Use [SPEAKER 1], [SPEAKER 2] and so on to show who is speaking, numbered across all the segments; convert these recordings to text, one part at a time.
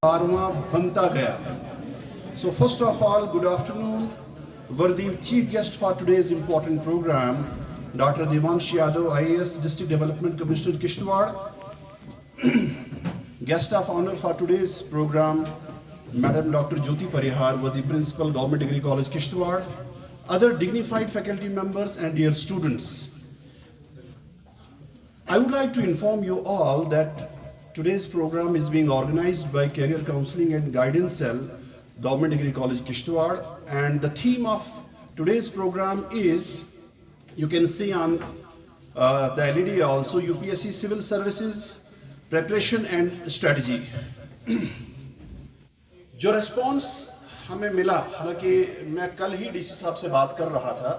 [SPEAKER 1] 12वां बनता गया. So first of all, good afternoon. Worthy chief guest for today's important program, Dr. Devansh Yadav, IAS District Development Commissioner, Kishtwar. Guest of honor for today's program, Madam Dr. Jyoti Parihar, Worthy Principal, Government Degree College, Kishtwar. Other dignified faculty members and dear students. I would like to inform you all that today's program is being organized by Career Counseling and Guidance Cell, Government Degree College, Kishtwar, and the theme of today's program is, you can see on the LED also, UPSC Civil Services, Preparation and Strategy. जो response हमें मिला, हालांकि मैं कल ही DC साहब से बात कर रहा था,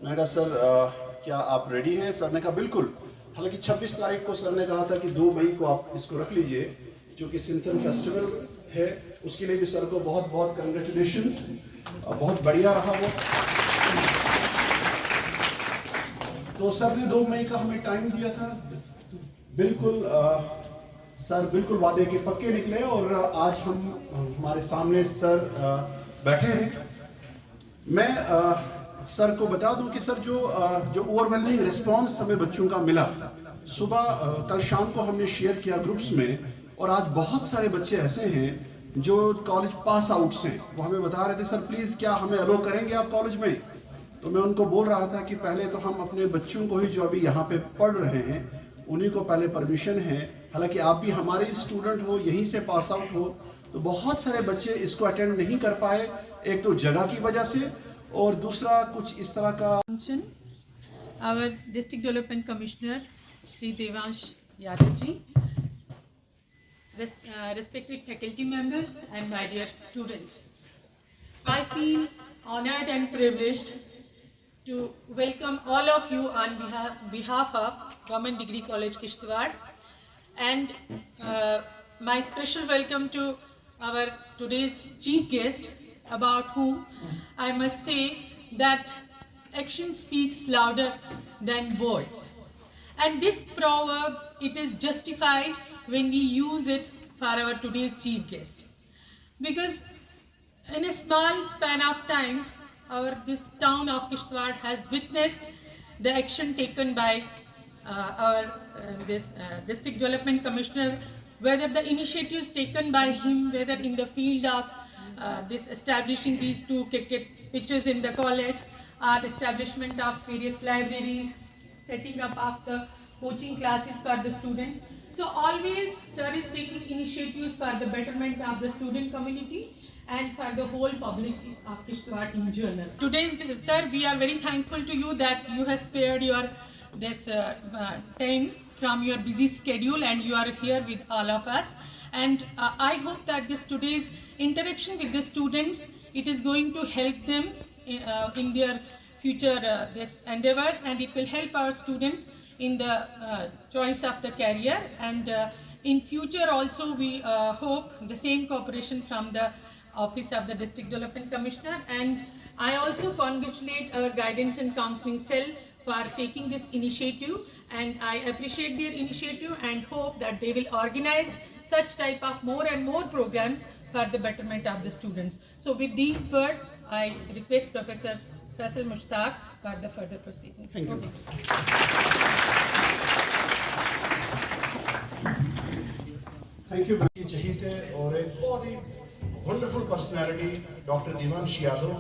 [SPEAKER 1] मैंने कहा सर क्या आप रेडी हैं? सर ने कहा बिल्कुल. हालांकि 26 तारीख को सर ने कहा था कि 2 मई को आप इसको रख लीजिए, जो कि सिंथन फेस्टिवल है, उसके लिए भी सर को बहुत बहुत कंग्रेचुलेशंस. बहुत बढ़िया रहा वो. तो सर ने 2 मई का हमें टाइम दिया था. बिल्कुल सर बिल्कुल वादे के पक्के निकले और आज हमारे सामने सर बैठे हैं. मैं सर को बता दूं कि सर जो ओवरवेलमिंग रिस्पांस हमें बच्चों का मिला, सुबह कल शाम को हमने शेयर किया ग्रुप्स में, और आज बहुत सारे बच्चे ऐसे हैं जो कॉलेज पास आउट्स हैं. वो हमें बता रहे थे सर प्लीज़ क्या हमें अलो करेंगे आप कॉलेज में. तो मैं उनको बोल रहा था कि पहले तो हम अपने बच्चों को ही जो अभी यहाँ पे पढ़ रहे हैं उन्हीं को पहले परमिशन है. हालांकि आप भी हमारे स्टूडेंट हो, यहीं से पास आउट हो, तो बहुत सारे बच्चे इसको अटेंड नहीं कर पाए, एक तो जगह की वजह से और दूसरा कुछ इस तरह का.
[SPEAKER 2] Our District Development Commissioner Shri Devansh Yadav ji, respected faculty members and my dear students, I feel honored and privileged to welcome all of you on behalf of Government Degree College, Kishtwar, and my special welcome to our today's chief guest, about whom I must say that action speaks louder than words. And this proverb, it is justified when we use it for our today's chief guest. Because in a small span of time, this town of Kishtwar has witnessed the action taken by our District Development Commissioner, whether the initiatives taken by him, whether in the field of this establishing these 2 cricket pitches in the college, or establishment of various libraries, setting up of the coaching classes for the students. So always sir is taking initiatives for the betterment of the student community and for the whole public of Kishtwar in general. Today's sir, we are very thankful to you that you have spared your this time from your busy schedule and you are here with all of us. And I hope that this today's interaction with the students, it is going to help them in their future this endeavors, and it will help our students in the choice of the career. And in future also we hope the same cooperation from the Office of the District Development Commissioner. And I also congratulate our Guidance and Counseling Cell for taking this initiative, and I appreciate their initiative and hope that they will organize such type of more and more programs for the betterment of the students. So with these words, I request Professor Faisal Mushtaq for the further proceedings.
[SPEAKER 1] Thank you. Thank you. चहीते और एक बहुत ही wonderful personality doctor Devansh Yadav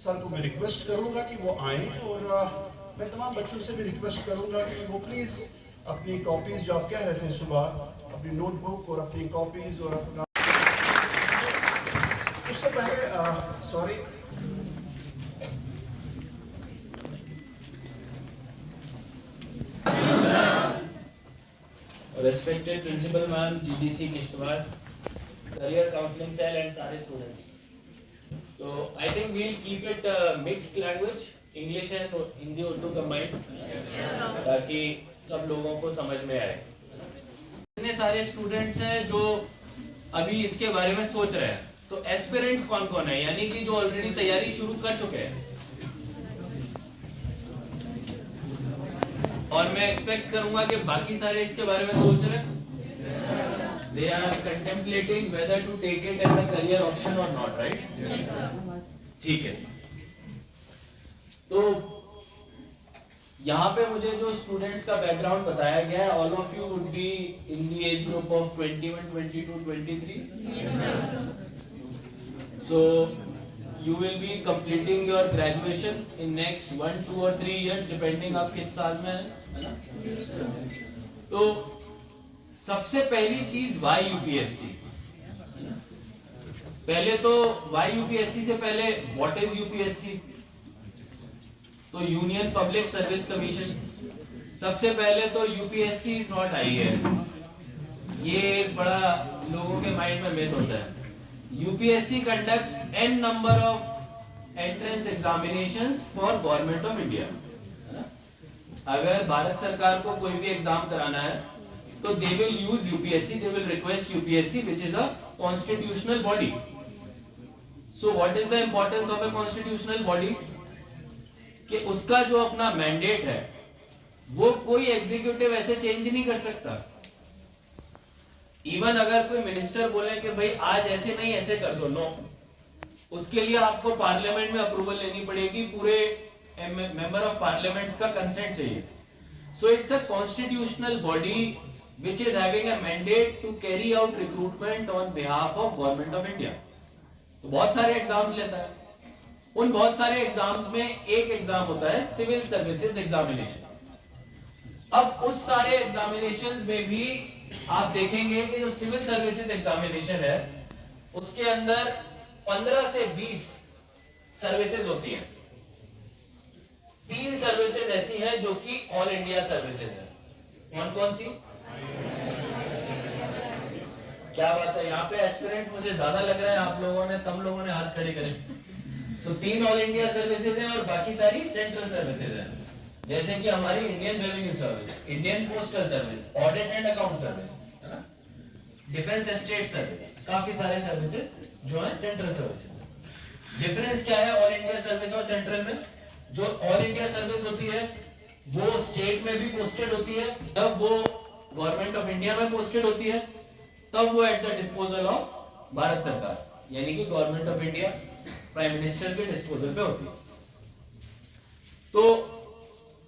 [SPEAKER 1] sir को मैं request करूंगा कि वो आएं, और मैं तमाम बच्चों से भी रिक्वेस्ट करूंगा कि वो प्लीज़ अपनी कॉपीज़ जो आप कह रहे थे सुबह, अपनी नोटबुक और अपनी कॉपीज़ और अपना, उससे पहले sorry,
[SPEAKER 3] Respected Principal Ma'am, GDC Kishtwar, Career Counseling Cell and सारे students. So I think we'll keep it mixed language, English and Hindi Urdu combined, ताकि सब लोगों को समझ में आए. इतने सारे students हैं जो अभी इसके बारे में सोच रहे हैं, तो aspirants कौन कौन है, यानी कि जो already तैयारी शुरू कर चुके हैं. और मैं एक्सपेक्ट करूंगा कि बाकी सारे इसके बारे में सोच रहे हैं. They are contemplating whether to take it as a career option or not, right?
[SPEAKER 2] Yes, sir.
[SPEAKER 3] ठीक है. तो यहाँ पे मुझे जो स्टूडेंट्स का बैकग्राउंड बताया गया है, all of you would be in the age group of 21, 22, 23.
[SPEAKER 2] Yes, sir.
[SPEAKER 3] So you will be completing your graduation in next 1, 2 or 3 years depending आप किस साल में है ना. तो सबसे पहली चीज वाई यूपीएससी. पहले तो वाई यूपीएससी से पहले व्हाट इज यूपीएससी. तो यूनियन पब्लिक सर्विस कमीशन. सबसे पहले तो यूपीएससी इज नॉट आईएएस. ये बड़ा लोगों के माइंड में मिथ होता है. UPSC conducts n number of entrance examinations for government of India. अगर भारत सरकार को कोई भी एग्जाम कराना है तो they will use UPSC, they will request UPSC which is a constitutional body. So what is the importance of a constitutional body? कि उसका जो अपना मैंडेट है वो कोई एग्जीक्यूटिव ऐसे चेंज नहीं कर सकता. इवन अगर कोई मिनिस्टर बोले कि भाई आज ऐसे नहीं ऐसे कर दो, नो, उसके लिए आपको पार्लियामेंट में अप्रूवल लेनी पड़ेगी, पूरे मेंबर ऑफ पार्लियामेंट का कंसेंट चाहिए. So it's a constitutional body which is having a mandate to carry out recruitment on behalf of government of India. तो बहुत सारे एग्जाम्स लेता है. उन बहुत सारे एग्जाम्स में एक एग्जाम होता है सिविल सर्विसेज एग्जामिनेशन. अब उस सारे एग्जामिनेशंस में भी आप देखेंगे कि जो सिविल सर्विसेज एग्जामिनेशन है उसके अंदर 15 से 20 सर्विसेज होती हैं. 3 सर्विसेज ऐसी हैं जो कि ऑल इंडिया सर्विसेज है. कौन कौन सी? क्या बात है, यहाँ पे एस्पिरेंट्स मुझे ज्यादा लग रहा है. आप लोगों ने, कम लोगों ने हाथ खड़े करे. सो 3 ऑल इंडिया सर्विसेज हैं और बाकी सारी सेंट्रल सर्विसेज हैं. जैसे कि हमारी Indian revenue service, Indian postal service, audit and account service, defence estate service, काफी सारे सर्विसेज जो है सेंट्रल सर्विसेज. डिफरेंस क्या है ऑल इंडिया सर्विस और सेंट्रल में? जो ऑल इंडिया सर्विस होती है वो स्टेट में भी पोस्टेड होती है. जब वो गवर्नमेंट ऑफ इंडिया में पोस्टेड होती है तब वो at the disposal of Bharat सरकार, यानी कि government of India, prime minister के डिस्पोजल पे होती है. तो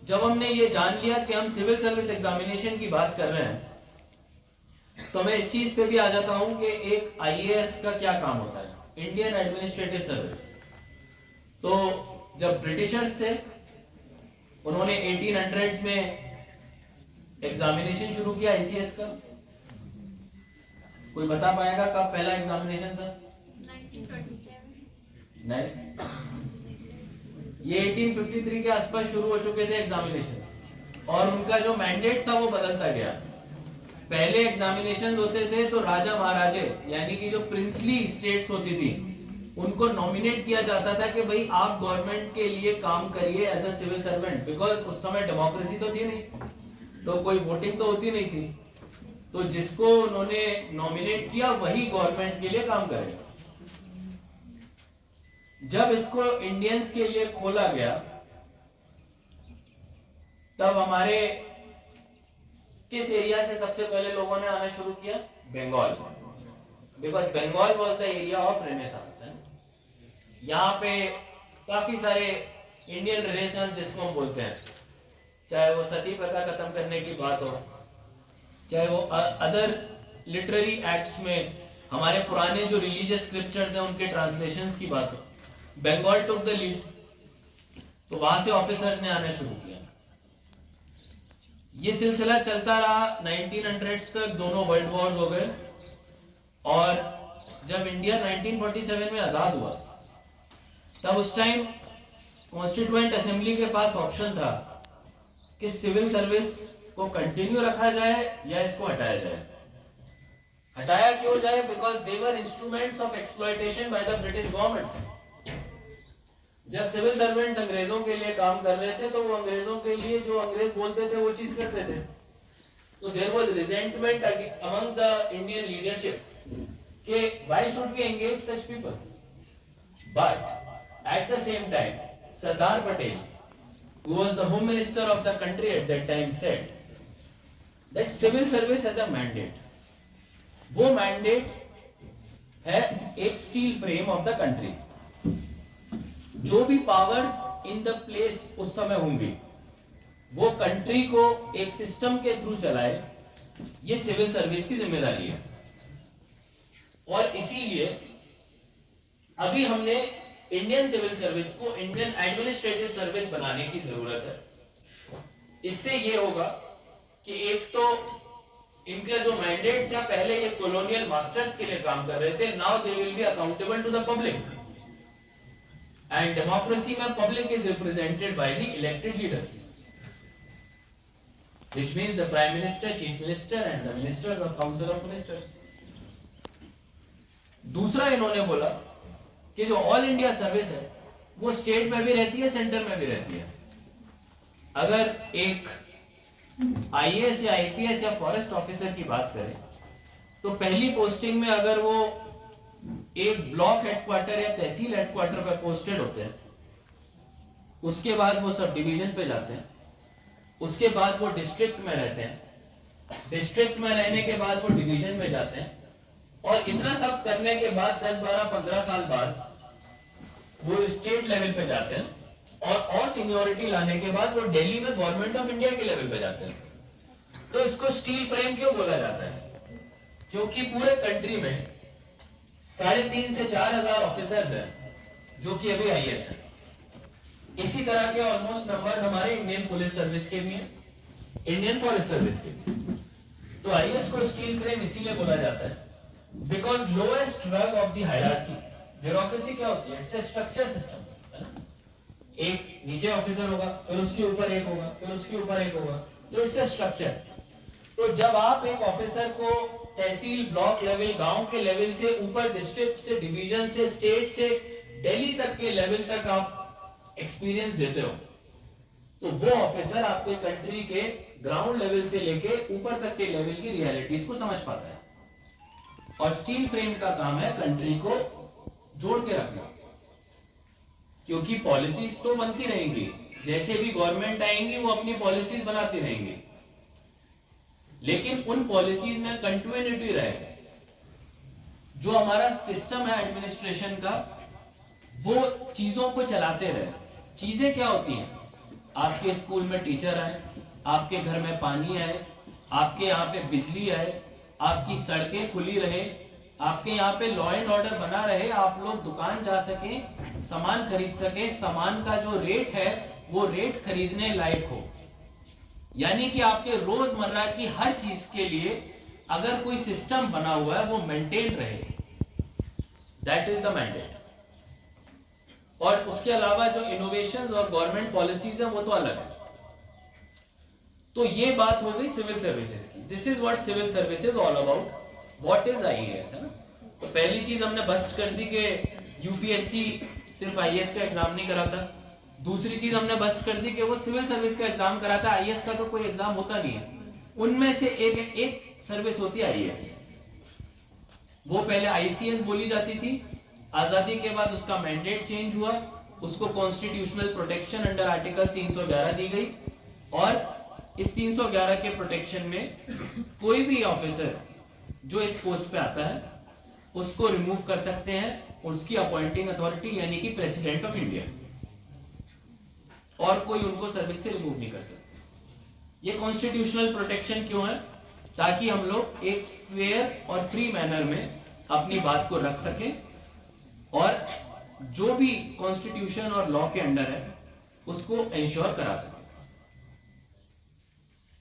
[SPEAKER 3] जब हमने ये जान लिया कि हम सिविल सर्विस एग्जामिनेशन की बात कर रहे हैं तो मैं इस चीज पे भी आ जाता हूं कि एक आईएएस का क्या काम होता है, इंडियन एडमिनिस्ट्रेटिव सर्विस. तो जब ब्रिटिशर्स थे उन्होंने 1800s में एग्जामिनेशन शुरू किया आईसीएस का. कोई बता पाएगा कब पहला एग्जामिनेशन था? 1927. नहीं, ये 1853 के आसपास शुरू हो चुके थे एग्जामिनेशंस और उनका जो मैंडेट था वो बदलता गया. पहले एग्जामिनेशंस होते थे तो राजा महाराजे यानी कि जो प्रिंसली स्टेट्स होती थी उनको नॉमिनेट किया जाता था कि भाई आप गवर्नमेंट के लिए काम करिए as a civil servant. Because उस समय डेमोक्रेसी तो थी नहीं, तो कोई वोटिंग तो होती नहीं थी. तो जिसको उन्होंने नॉमिनेट किया वही गवर्नमेंट के लिए काम करेगा. जब इसको इंडियंस के लिए खोला गया तब हमारे किस एरिया से सबसे पहले लोगों ने आना शुरू किया? Bengal. Because Bengal was the area of renaissance. यहाँ पे काफी सारे इंडियन रिलेशंस जिसको हम बोलते हैं, चाहे वो सती प्रथा खत्म करने की बात हो, चाहे वो अदर लिटरेरी एक्ट्स में हमारे पुराने जो रिलीजियस स्क्रिप्चर्स हैं उनके ट्रांसलेशंस की बात हो, बंगाल टुक द लीड. तो वहां से ऑफिसर्स ने आना शुरू किया. ये सिलसिला चलता रहा 1900s तक. दोनों वर्ल्ड वॉर्स हो गए और जब इंडिया 1947 में आजाद हुआ तब उस टाइम कॉन्स्टिट्यूएंट असेंबली के पास ऑप्शन था कि सिविल सर्विस को कंटिन्यू रखा जाए या इसको हटाया जाए. हटाया क्यों जाए? Because they were instruments of exploitation by the British government. जब सिविल सर्वेंट्स अंग्रेजों के लिए काम कर रहे थे तो वो अंग्रेजों के लिए जो अंग्रेज बोलते थे वो चीज करते थे. तो there was resentment among the Indian leadership कि why should we engage such people. But at the same time Sardar Patel, who was the home minister of the country at that time, said that civil service has a mandate.
[SPEAKER 4] वो mandate है एक steel frame of the country. जो भी powers in the place उस समय होंगी वो country को एक सिस्टम के थ्रू चलाए, ये सिविल सर्विस की जिम्मेदारी है। और इसीलिए अभी हमने इंडियन सिविल सर्विस को इंडियन एडमिनिस्ट्रेटिव सर्विस बनाने की जरूरत है। इससे ये होगा कि एक तो इनका जो मैंडेट था, पहले ये कॉलोनियल मास्टर्स के लिए काम कर रहे थे, now they will be accountable to the public. And democracy में public is represented by the elected leaders, which means the prime minister, chief minister and the ministers of council of ministers। दूसरा इन्होंने बोला कि जो all India service है वो state में भी रहती है, सेंटर में भी रहती है। अगर एक आईएएस या आईपीएस या फॉरेस्ट ऑफिसर की बात करें तो पहली पोस्टिंग में अगर वो एक ब्लॉक हेडक्वार्टर या तहसील हेडक्वार्टर पर पोस्टेड होते हैं, उसके बाद वो सब डिवीजन पे जाते हैं, उसके बाद वो डिस्ट्रिक्ट में रहते हैं, डिस्ट्रिक्ट में रहने के बाद वो डिवीजन में जाते हैं, और इतना सब करने के बाद 10, 12, 15 साल बाद वो स्टेट लेवल पे जाते हैं, और सीनियोरिटी लाने के बाद वो दिल्ली में गवर्नमेंट ऑफ इंडिया के लेवल पे जाते हैं। तो इसको स्टील फ्रेम क्यों बोला जाता है? क्योंकि पूरे कंट्री में 3,500 से 4,000 ऑफिसर्स हैं जो कि अभी आईएएस हैं। इसी तरह के ऑलमोस्ट नंबर्स हमारे इंडियन पुलिस सर्विस के भी हैं, इंडियन फॉरेस्ट सर्विस के भी। तो आईएएस को स्टील फ्रेम इसीलिए बोला जाता है बिकॉज लोएस्ट रंग ऑफ द हायरार्की। ब्यूरोक्रेसी क्या होती है? इट्स अ स्ट्रक्चर सिस्टम, है ना? एक नीचे ऑफिसर होगा, फिर उसके ऊपर एक होगा, फिर उसके ऊपर एक होगा, तो इट्स अ स्ट्रक्चर। तो जब आप एक ऑफिसर को तहसील, ब्लॉक लेवल, गांव के लेवल से ऊपर डिस्ट्रिक्ट से, डिवीजन से, स्टेट से, दिल्ली तक के लेवल तक आप एक्सपीरियंस देते हो, तो वो ऑफिसर आपके कंट्री के ग्राउंड लेवल से लेके ऊपर तक के लेवल की रियलिटीज को समझ पाता है। और स्टील फ्रेम का काम है कंट्री को जोड़ के रखना, क्योंकि पॉलिसीज तो बनती रहेंगी, जैसे भी गवर्नमेंट आएंगी वो अपनी पॉलिसीज बनाती रहेंगी, लेकिन उन पॉलिसीज में कंटिन्यूटी रहे। जो हमारा सिस्टम है एडमिनिस्ट्रेशन का, वो चीजों को चलाते रहे। चीजें क्या होती हैं? आपके स्कूल में टीचर आए, आपके घर में पानी आए, आपके यहाँ पे बिजली आए, आपकी सड़कें खुली रहे, आपके यहाँ पे लॉ एंड ऑर्डर बना रहे, आप लोग दुकान जा सके, सामान खरीद सके, सामान का जो रेट है वो रेट खरीदने लायक हो। यानी कि आपके रोजमर्रा की हर चीज के लिए अगर कोई सिस्टम बना हुआ है वो मेंटेन रहे, दैट इज द मैंडेट। और उसके अलावा जो इनोवेशंस और गवर्नमेंट पॉलिसीज है वो तो अलग है। तो ये बात हो गई सिविल सर्विसेज की। This is what civil services all about. What is IAS, है ना? तो पहली चीज हमने बस्ट कर दी कि यूपीएससी सिर्फ आईएएस का एग्जाम नहीं कराता। दूसरी चीज हमने बस्ट कर दी कि वो सिविल सर्विस का एग्जाम कराता है, आईएएस का तो कोई एग्जाम होता नहीं है। उनमें से एक सर्विस होती है आईएएस। वो पहले आईसीएस बोली जाती थी, आजादी के बाद उसका मैंडेट चेंज हुआ, उसको कॉन्स्टिट्यूशनल प्रोटेक्शन अंडर आर्टिकल 311 दी गई, और इस 311 के प्रोटेक्शन में कोई भी ऑफिसर जो इस पोस्ट पे आता है उसको रिमूव कर सकते हैं, उसकी अपॉइंटिंग अथॉरिटी यानी कि प्रेसिडेंट ऑफ इंडिया, और कोई उनको सर्विस से रिमूव नहीं कर सकते। ये कॉन्स्टिट्यूशनल प्रोटेक्शन क्यों है? ताकि हम लोग एक फेयर और फ्री मैनर में अपनी बात को रख सकें, और जो भी कॉन्स्टिट्यूशन और लॉ के अंडर है उसको इंश्योर करा सके।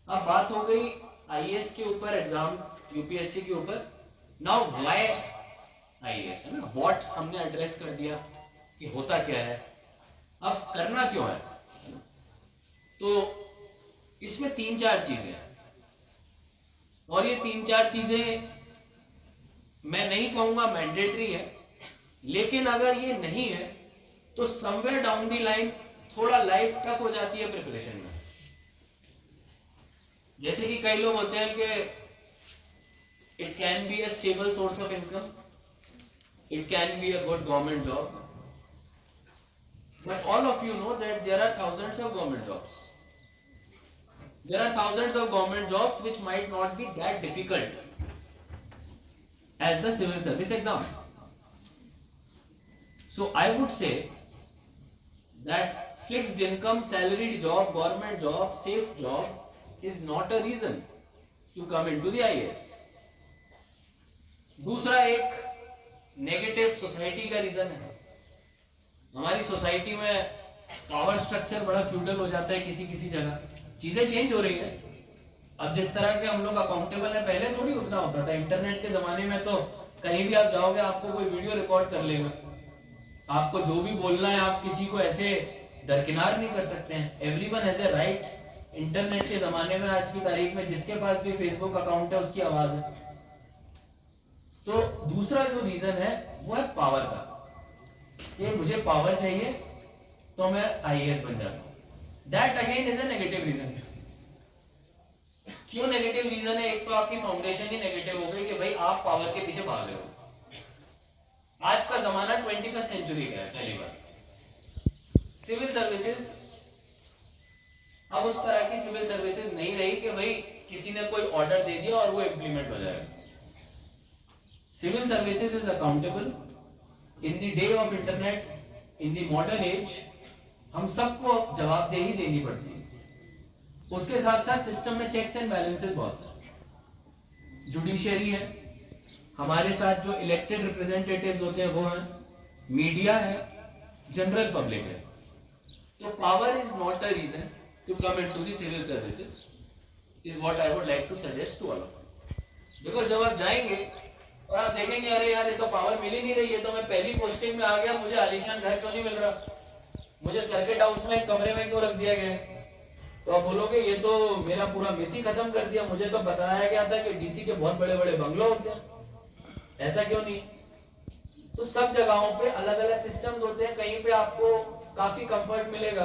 [SPEAKER 4] अब बात हो गई आईएएस के ऊपर, एग्जाम यूपीएससी के ऊपर। नाउ व्हाई आईएएस, है ना? व्हाट हमने एड्रेस कर दिया कि होता क्या है, अब करना क्यों है। तो इसमें 3-4 चीजें हैं, और ये 3-4 चीजें मैं नहीं कहूंगा मैंडेटरी है, लेकिन अगर ये नहीं है तो समवेयर डाउन दी लाइन थोड़ा लाइफ टफ हो जाती है प्रिपरेशन में। जैसे कि कई लोग होते हैं कि it can be a stable source of income, it can be a good government job, but all of you know that there are thousands of government jobs. There are thousands of government jobs which might not be that difficult. as the civil service exam. So I would say that fixed income, salaried job, government job, safe job is not a reason to come into the IAS. दूसरा एक negative society का reason है. हमारी society में power structure बड़ा feudal हो जाता है. किसी किसी जगह चीजें चेंज हो रही है. अब जिस तरह के हम लोग अकाउंटेबल है, पहले थोड़ी उतना होता था. इंटरनेट के जमाने में तो कहीं भी आप जाओगे आपको कोई वीडियो रिकॉर्ड कर लेगा. आपको जो भी बोलना है आप किसी को ऐसे दरकिनार नहीं कर सकते हैं. Everyone has a right. Internet के जमाने में आज की तारीख में जिसके पास भी फेसबुक अकाउंट है उसकी आवाज है. तो दूसरा जो रीजन है वो है पावर का, कि मुझे पावर चाहिए तो मैं आईएएस बन जाता हूं. That again is a negative reason. क्यों नेगेटिव रीजन है? एक तो आपकी फाउंडेशन ही नेगेटिव हो गई कि भाई आप पावर के पीछे भाग रहे हो. आज का जमाना 21st सेंचुरी का है. पहली बार सिविल सर्विसेज अब उस तरह की सिविल सर्विसेज नहीं रही कि भाई किसी ने कोई ऑर्डर दे दिया और वो इंप्लीमेंट हो जाएगा. Civil services is accountable. In the day of internet, in the modern age, हम सबको जवाबदेही देनी पड़ती है. उसके साथ साथ सिस्टम में चेक्स एंड बैलेंसेस बहुत है. जुडिशियरी है, हमारे साथ जो इलेक्टेड रिप्रेजेंटेटिव्स होते हैं वो हैं, मीडिया है, जनरल पब्लिक है. तो power is not a reason to come into the civil services, is what I would like to suggest to all of you. Because जब आप जाएंगे और आप देखेंगे अरे यार ये तो पावर मिल ही नहीं रही है, तो मैं पहली पोस्टिंग में आ गया, मुझे आलीशान घर क्यों नहीं मिल रहा, मुझे सर्किट हाउस में एक कमरे में क्यों रख दिया गया. तो आप बोलोगे ये तो मेरा पूरा मिथ ही खत्म कर दिया. मुझे तो बताया गया था कि डीसी के बहुत बड़े बड़े बंगलो होते हैं. ऐसा क्यों नहीं? तो सब जगहों पे अलग अलग सिस्टम्स होते हैं. कहीं पे आपको काफी कंफर्ट मिलेगा,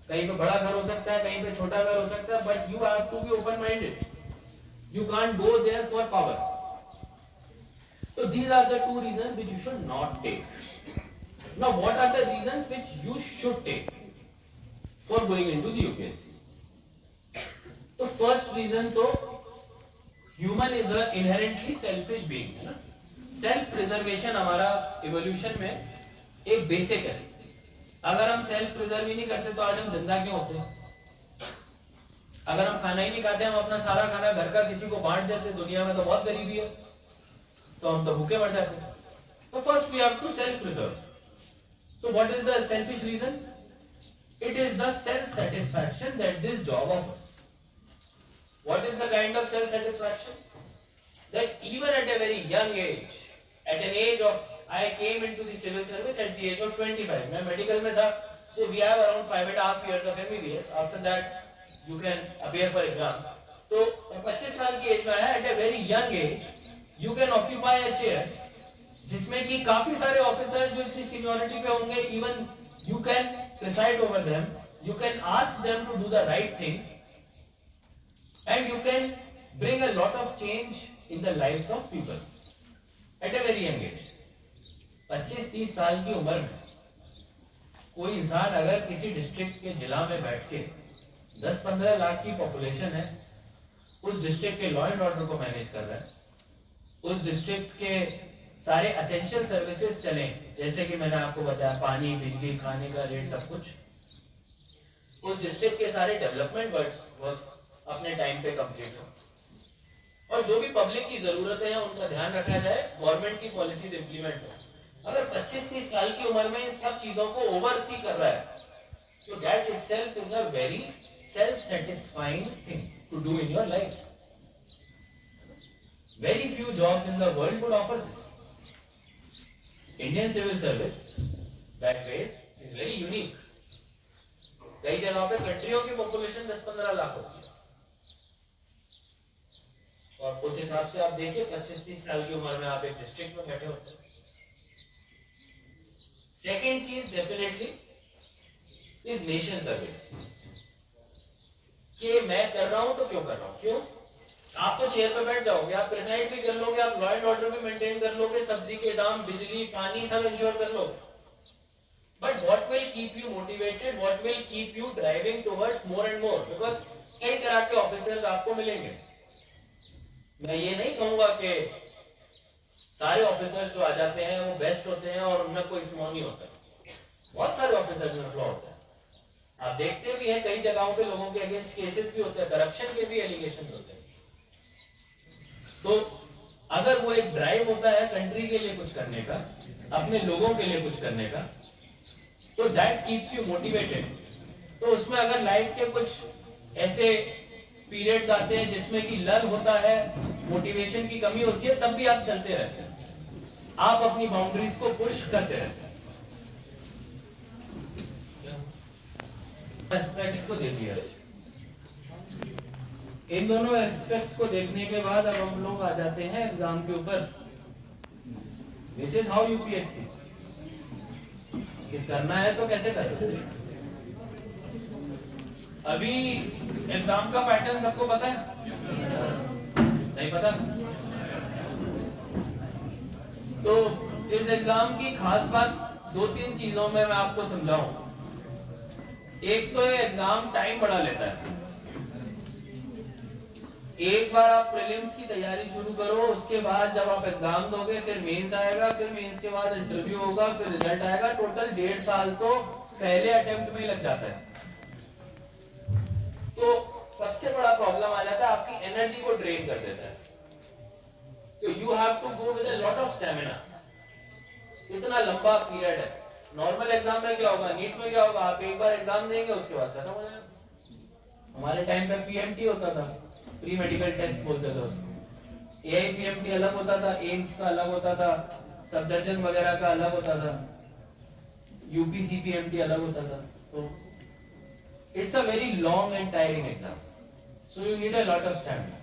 [SPEAKER 4] कहीं पे बड़ा घर हो सकता है, कहीं पे छोटा घर हो सकता है. But you have to be open minded. You can't go there for power. So these are the two reasons which you should not take. Now what are the reasons which you should take for going into the UPSC? तो first reason तो human is a inherently selfish being, है ना. Self preservation हमारा evolution में एक basic है. अगर हम सेल्फ प्रिजर्व ही नहीं करते तो आज हम जिंदा क्यों होते हैं? अगर हम खाना ही नहीं खाते, हम अपना सारा खाना घर का किसी को बांट देते, दुनिया में तो बहुत गरीबी है, तो हम तो भूखे मर जाते हैं. तो first we have to self preserve. So what is the selfish reason? It is the self satisfaction that this job offers. What is the kind of self satisfaction? That even at a very young age, at an age of, I came into the civil service at the age of 25. मैं medical में था. So we have around 5.5 years of MBBS. After that you can appear for exams. तो 25 साल की as में आया. Eight a very young as you can occupy a chair जिसमें कि काफी सारे ऑफिसर्स जो इतनी सीनियरिटी पे होंगे, even you can preside over them, you can ask them to do the right things, and you can bring a lot of change in the lives of people at a very young age. 25-30 साल की उम्र में कोई इंसान अगर किसी district के जिला में बैठ के 10-15 लाख की पॉपुलेशन है, उस डिस्ट्रिक्ट के लॉ एंड ऑर्डर को मैनेज कर रहा है, उस डिस्ट्रिक्ट के सारे एसेंशियल सर्विसेज चलें, जैसे कि मैंने आपको बताया पानी, बिजली, खाने का रेट, सब कुछ, उस डिस्ट्रिक्ट के सारे डेवलपमेंट वर्क्स अपने टाइम पे कंप्लीट हो, और जो भी पब्लिक की जरूरतें हैं उनका ध्यान रखा जाए, गवर्नमेंट की पॉलिसीज इंप्लीमेंट हो. अगर 25-30 साल की उम्र में इन सब चीजों को ओवरसी कर रहा है, तो that itself is a very self satisfying thing to do in your life. Very few jobs in the world would offer this. Indian civil service, that ways, is very unique. कई जगहों पे कंट्रियों की population 10-15 lakh होती है, और उस हिसाब से आप देखिए 25-30 साल की उम्र में आप एक डिस्ट्रिक्ट में बैठे होते हैं. सेकेंड चीज डेफिनेटली इज नेशन सर्विस. कि मैं कर रहा हूं तो क्यों कर रहा हूं? क्यों? आप तो चेयर पे बैठ जाओगे, आप प्रिसाइड भी कर लोगे, आप लॉ एंड ऑर्डर भी मेंटेन कर लोगे, सब्जी के दाम, बिजली, पानी सब इंश्योर कर लोगे. But what will keep you motivated, what will keep you driving towards more and more? Because कई तरह के ऑफिसर्स आपको मिलेंगे. मैं ये नहीं कहूंगा कि सारे ऑफिसर्स जो आ जाते हैं वो बेस्ट होते हैं और उनमें कोई फ्लॉ नहीं होता। बहुत सारे ऑफिसर्स में फ्लॉ होता है। आप देखते भी हैं कई जगहों पे लोगों के अगेंस्ट केसेस भी होते हैं, करप्शन के भी एलिगेशन होते हैं। तो अगर वो एक ड्राइव होता है कंट्री के लिए कुछ करने का, अपने लोगों के लिए कुछ करने का, तो दैट कीप्स यू मोटिवेटेड। तो उसमें अगर लाइफ के कुछ ऐसे पीरियड्स आते हैं जिसमें कि लल होता है, मोटिवेशन की कमी होती है, तब भी आप चलते रहते हैं, आप अपनी बाउंड्रीज को पुश करते रहते हैं। एस्पेक्ट्स को देख लिया। इन दोनों एस्पेक्ट्स को देखने के बाद अब हम लोग आ जाते हैं एग्जाम के ऊपर, विच इज हाउ यूपीएससी। करना है तो कैसे कर सकते हैं? अभी एग्जाम का पैटर्न सबको पता है? नहीं पता? तो इस एग्जाम की खास बात 2-3 चीजों में मैं आपको समझाऊं। एक तो ये एग्जाम टाइम बड़ा लेता है। एक बार आप प्रीलिम्स की तैयारी शुरू करो, उसके बाद जब आप एग्जाम दोगे, फिर मेंस आएगा, फिर मेंस के बाद इंटरव्यू होगा, फिर रिजल्ट आएगा, टोटल 1.5 साल तो पहले अटेम्प्ट में ही लग जाता है। तो सबसे बड़ा प्रॉब्लम आ जाता है, आपकी एनर्जी को ड्रेन कर देता है। तो you have to go with a lot of stamina. इतना लंबा पीरियड है। नॉर्मल एग्जाम में क्या होगा, नीट में क्या होगा, आप एक बार एग्जाम देंगे उसके बाद खत्म हो जाएगा। हमारे टाइम पे पीएमटी होता था, प्री मेडिकल टेस्ट बोलते थे उसको। एआईपीएमटी अलग होता था, एम्स का अलग होता था, सफदरजंग वगैरह का अलग होता था, यूपीसीपीएमटी अलग होता था। तो it's a very long and tiring exam, so you need a lot of stamina.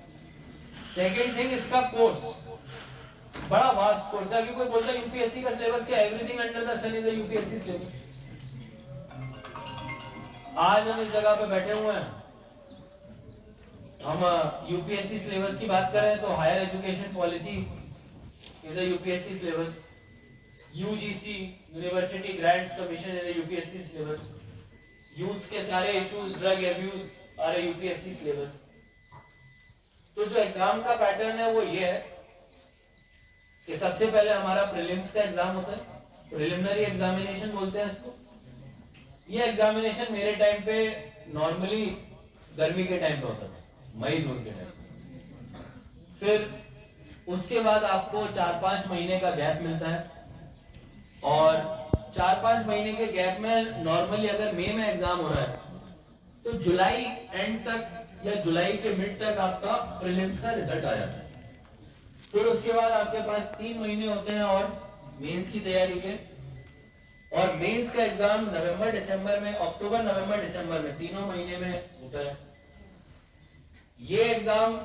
[SPEAKER 4] Second thing, इसका कोर्स बड़ा वास्ट कोर्स है। अभी कोई बोलता है यूपीएससी का सिलेबस क्या, everything under the sun is a UPSC syllabus. आज हम इस जगह पे बैठे हुए हैं, हम यूपीएससी सिलेबस की बात कर रहे हैं, तो higher education policy is a UPSC syllabus, UGC university grants commission is a UPSC syllabus, youth के सारे issues, drug abuse are a UPSC syllabus. तो जो एग्जाम का पैटर्न है वो ये है कि सबसे पहले हमारा प्रीलिम्स का एग्जाम होता है, प्रिलिमिनरी एग्जामिनेशन बोलते हैं इसको। ये एग्जामिनेशन मेरे टाइम पे नॉर्मली गर्मी के टाइम पे होता था, मई जून के टाइम। फिर उसके बाद आपको 4-5 महीने का गैप मिलता है, और 4-5 महीने के गैप में नॉर्मली अगर मई में एग्जाम हो रहा है तो जुलाई एंड तक या जुलाई के मिड तक आपका प्रीलिम्स का रिजल्ट आ जाता है। फिर उसके बाद आपके पास 3 महीने होते हैं और मेंस की तैयारी के, और मेंस का एग्जाम नवंबर दिसंबर में, अक्टूबर नवंबर दिसंबर में, 3 महीने में होता है। ये एग्जाम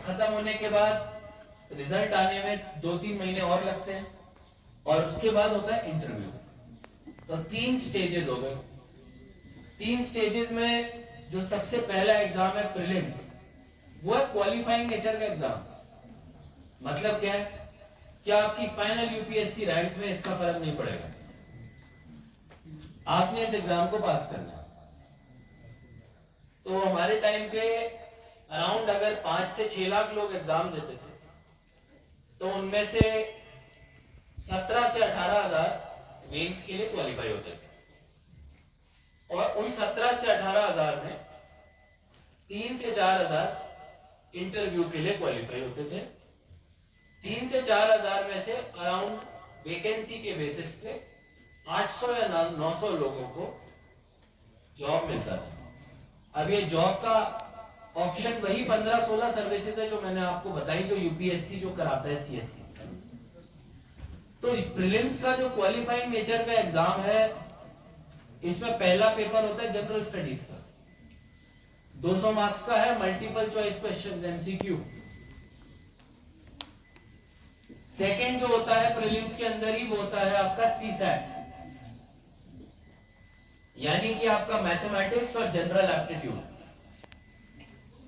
[SPEAKER 4] खत्म होने के बाद रिजल्ट आने में 2-3 महीने और लगते हैं, और उसके बाद होता है इंटरव्यू। तो 3 स्टेजेस हो गए। 3 स्टेजेस में जो सबसे पहला एग्जाम है प्रीलिम्स, वो है क्वालिफाइंग नेचर का एग्जाम। मतलब क्या है कि आपकी फाइनल यूपीएससी रैंक में इसका फर्क नहीं पड़ेगा, आपने इस एग्जाम को पास करना है। तो हमारे टाइम पे अराउंड अगर 5 से 6 लाख लोग एग्जाम देते थे, तो उनमें से 17 से 18 हजार मेंस के लिए क्वालिफाई होते थे, और उन 17 से 18 हजार में 3 से 4 हजार इंटरव्यू के लिए क्वालिफाई होते थे। 3 से 4 हजार में से अराउंड वैकेंसी के बेसिस पे 800 या 900 लोगों को जॉब मिलता था। अब ये जॉब का ऑप्शन वही 15-16 सर्विसेज है जो मैंने आपको बताई, जो यूपीएससी जो कराता है सीएससी। तो प्रीलिम्स का जो क्वालिफाइंग नेचर का एग्जाम है, इसमें पहला पेपर होता है जनरल स्टडीज का, 200 मार्क्स का है, multiple choice questions MCQ. Second जो होता है प्रीलिम्स के अंदर ही, वो होता है आपका सीसैट, यानी कि आपका मैथमेटिक्स और जनरल एप्टीट्यूड।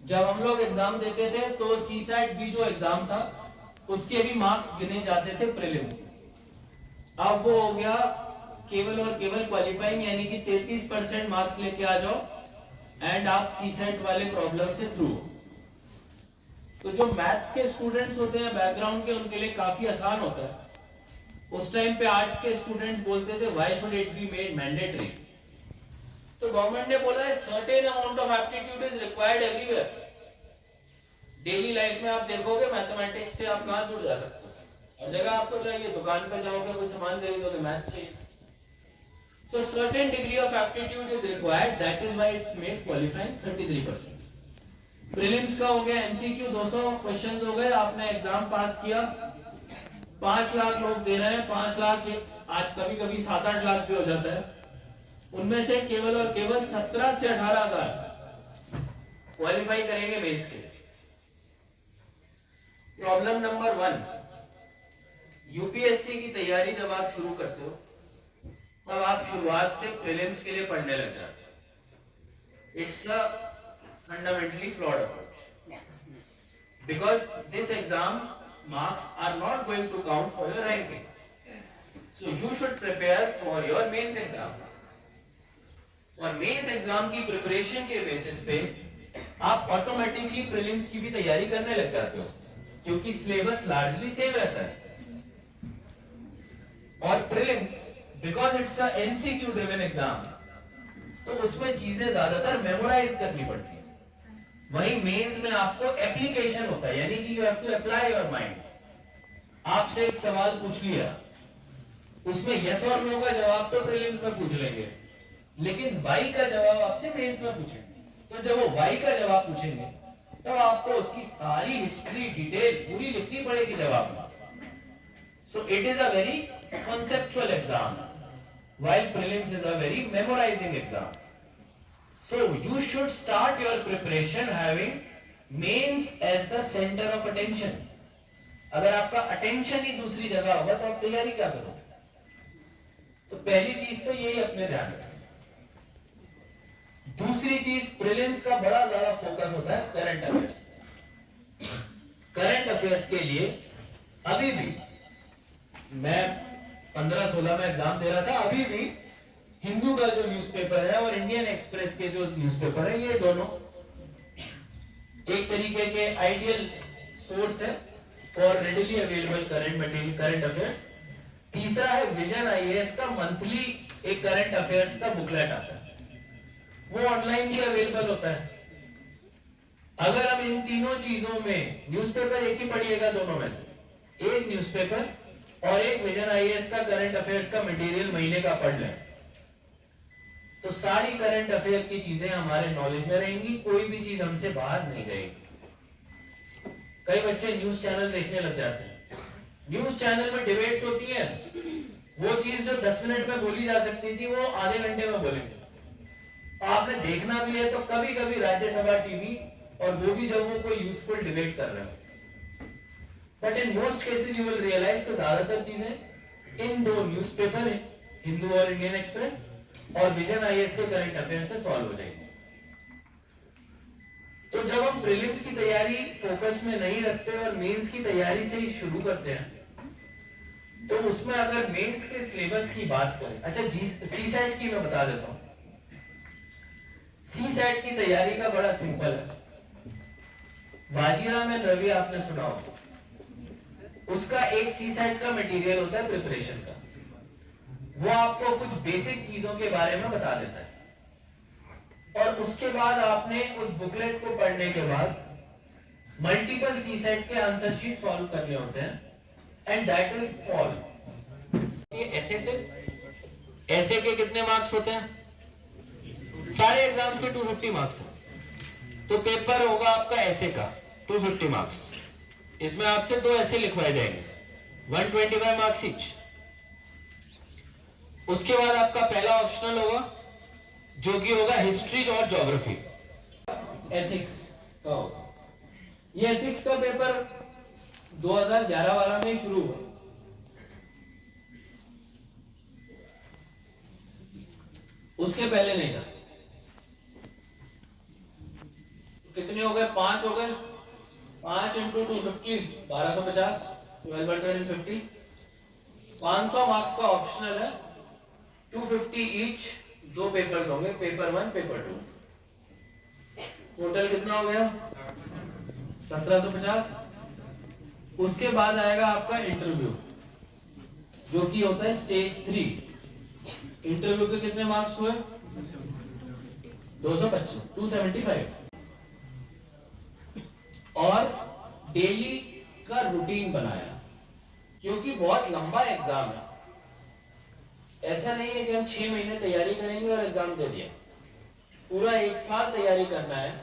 [SPEAKER 4] जब हम लोग एग्जाम देते थे तो सीसैट भी जो एग्जाम था उसके भी मार्क्स गिने जाते थे प्रीलिम्स में। अब वो हो गया केवल और केवल क्वालिफाइंग, यानी कि 33% मार्क्स लेके आ जाओ एंड आप सीसैट वाले प्रॉब्लम से थ्रू।
[SPEAKER 3] तो जो मैथ्स के स्टूडेंट्स होते हैं बैकग्राउंड के, उनके लिए काफी आसान होता है। उस टाइम पे आर्ट्स के स्टूडेंट्स बोलते थे why should it be made mandatory. तो गवर्नमेंट ने बोला है certain amount of aptitude is required everywhere. Daily life में आप देखोगे मैथमेटिक्स से आप कहां दूर जा सकते हो, और जगह आपको चाहिए, दुकान पे जाओगे कोई सामान खरीदोगे मैथ्स चाहिए। So certain degree of aptitude is required, that is why it's made qualifying 33%. Prelims का हो गया, MCQ 200 क्वेश्चंस हो गए, आपने एग्जाम पास किया। 5 लाख लोग दे रहे हैं, 5 लाख आज कभी कभी 7-8 लाख भी हो जाता है। उनमें से केवल और केवल 17 से 18 हजार क्वालिफाई करेंगे मेंस के। प्रॉब्लम नंबर 1, यूपीएससी की तैयारी जब आप शुरू करते हो तब आप शुरुआत से प्रीलिम्स के लिए पढ़ने लग जाते हैं। It's a fundamentally flawed approach, because this exam marks are not going to count for your ranking, so you should prepare for your mains exam. और मेंस एग्जाम की प्रिपरेशन के बेसिस पे आप ऑटोमेटिकली प्रीलिम्स की भी तैयारी करने लग जाते हो, क्योंकि सिलेबस लार्जली सेम रहता है। और prelims because it's a MCQ driven exam, तो उसमें चीजें ज्यादातर मेमोराइज करनी पड़ती है। वहीं मेंस में आपको एप्लीकेशन होता है, यानी कि you have to apply your mind. आपसे एक सवाल पूछ लिया, उसमें यस और नो का जवाब तो प्रीलिम्स में पूछ लेंगे, लेकिन वाई का जवाब आपसे मेंस में पूछेंगे। तो जब वो वाई का जवाब पूछेंगे तब आपको उसकी सारी हिस्ट्री डिटेल पूरी लिखनी पड़ेगी जवाब में। So it is a very conceptual exam, while prelims is a very memorizing exam. So you should start your preparation having mains as the center of attention. अगर आपका attention ही दूसरी जगह होगा तो आप तैयारी क्या करोगे? तो पहली चीज तो यही अपने ध्यान रखें। दूसरी चीज, प्रीलिम्स का बड़ा ज्यादा फोकस होता है करंट अफेयर्स। करंट अफेयर्स के लिए अभी भी मैं 15-16 में एग्जाम दे रहा था, अभी भी हिंदू का जो न्यूज़पेपर है और इंडियन एक्सप्रेस के जो न्यूज़पेपर है, ये दोनों एक तरीके के आइडियल सोर्स है for readily available current material, current affairs. तीसरा है विजन आईएएस का मंथली एक करंट अफेयर्स का बुकलेट आता है, वो ऑनलाइन भी अवेलेबल होता है। अगर हम इन तीनों चीजों में, न्यूज़पेपर एक ही पढ़िएगा दोनों में से, एक न्यूज़पेपर और एक विजन आईएएस का करंट अफेयर्स का मटेरियल महीने का पढ़ लें, तो सारी करंट अफेयर की चीजें हमारे नॉलेज में रहेंगी, कोई भी चीज हमसे बाहर नहीं जाएगी। कई बच्चे न्यूज चैनल देखने लग जाते हैं, न्यूज चैनल में डिबेट्स होती है, वो चीज जो 10 मिनट में बोली जा सकती थी वो आधे घंटे में बोलेंगे। आपने देखना भी है तो कभी कभी राज्यसभा टीवी, और वो भी जब वो कोई यूजफुल डिबेट कर रहे हो। But in most cases you will realise कि ज्यादातर चीजें इन दो न्यूज़पेपर है, हिंदू और इंडियन एक्सप्रेस और विजन आईएएस के करंट अफेयर से सॉल्व हो जाएंगे। तो जब हम प्रीलिम्स की तैयारी फोकस में नहीं रखते और मेंस की तैयारी से ही शुरू करते हैं, तो उसमें अगर मेंस के सिलेबस की बात करें, अच्छा सी सेट की मैं बता देता हूं। सी सेट की तैयारी का बड़ा सिंपल है। बाजीराव एंड रवि आपने सुना होगा, उसका एक सी सेट का मटेरियल होता है प्रिपरेशन का, वो आपको कुछ बेसिक चीजों के बारे में बता देता है, और उसके बाद आपने उस बुकलेट को पढ़ने के बाद मल्टीपल सी सेट के आंसर शीट सॉल्व करने होते हैं, एंड दैट इज ऑल। ऐसे के कितने मार्क्स होते हैं? सारे एग्जाम्स के 250 मार्क्स। तो पेपर होगा आपका ऐसे का 250 मार्क्स, इसमें आपसे 2 ऐसे लिखवाए जाएंगे, 125 मार्क्स ईच। उसके बाद आपका पहला ऑप्शनल होगा जो कि होगा हिस्ट्री और ज्योग्राफी। एथिक्स का होगा, ये एथिक्स का पेपर 2011-12 में शुरू हुआ। उसके पहले नहीं था। कितने हो गए? 5 हो गए। 5 इंटू 250 1250, 1250 500 मार्क्स का ऑप्शनल है, 250 ईच। 2 पेपर्स होंगे, पेपर 1 पेपर 2। टोटल कितना हो गया?
[SPEAKER 4] 1750। उसके बाद आएगा आपका इंटरव्यू, जो कि होता है स्टेज 3। इंटरव्यू के कितने मार्क्स हुए? 225, 275। और डेली का रूटीन बनाया, क्योंकि बहुत लंबा एग्जाम है। ऐसा नहीं है कि हम 6 महीने तैयारी करेंगे और एग्जाम दे दिया। पूरा 1 साल तैयारी करना है,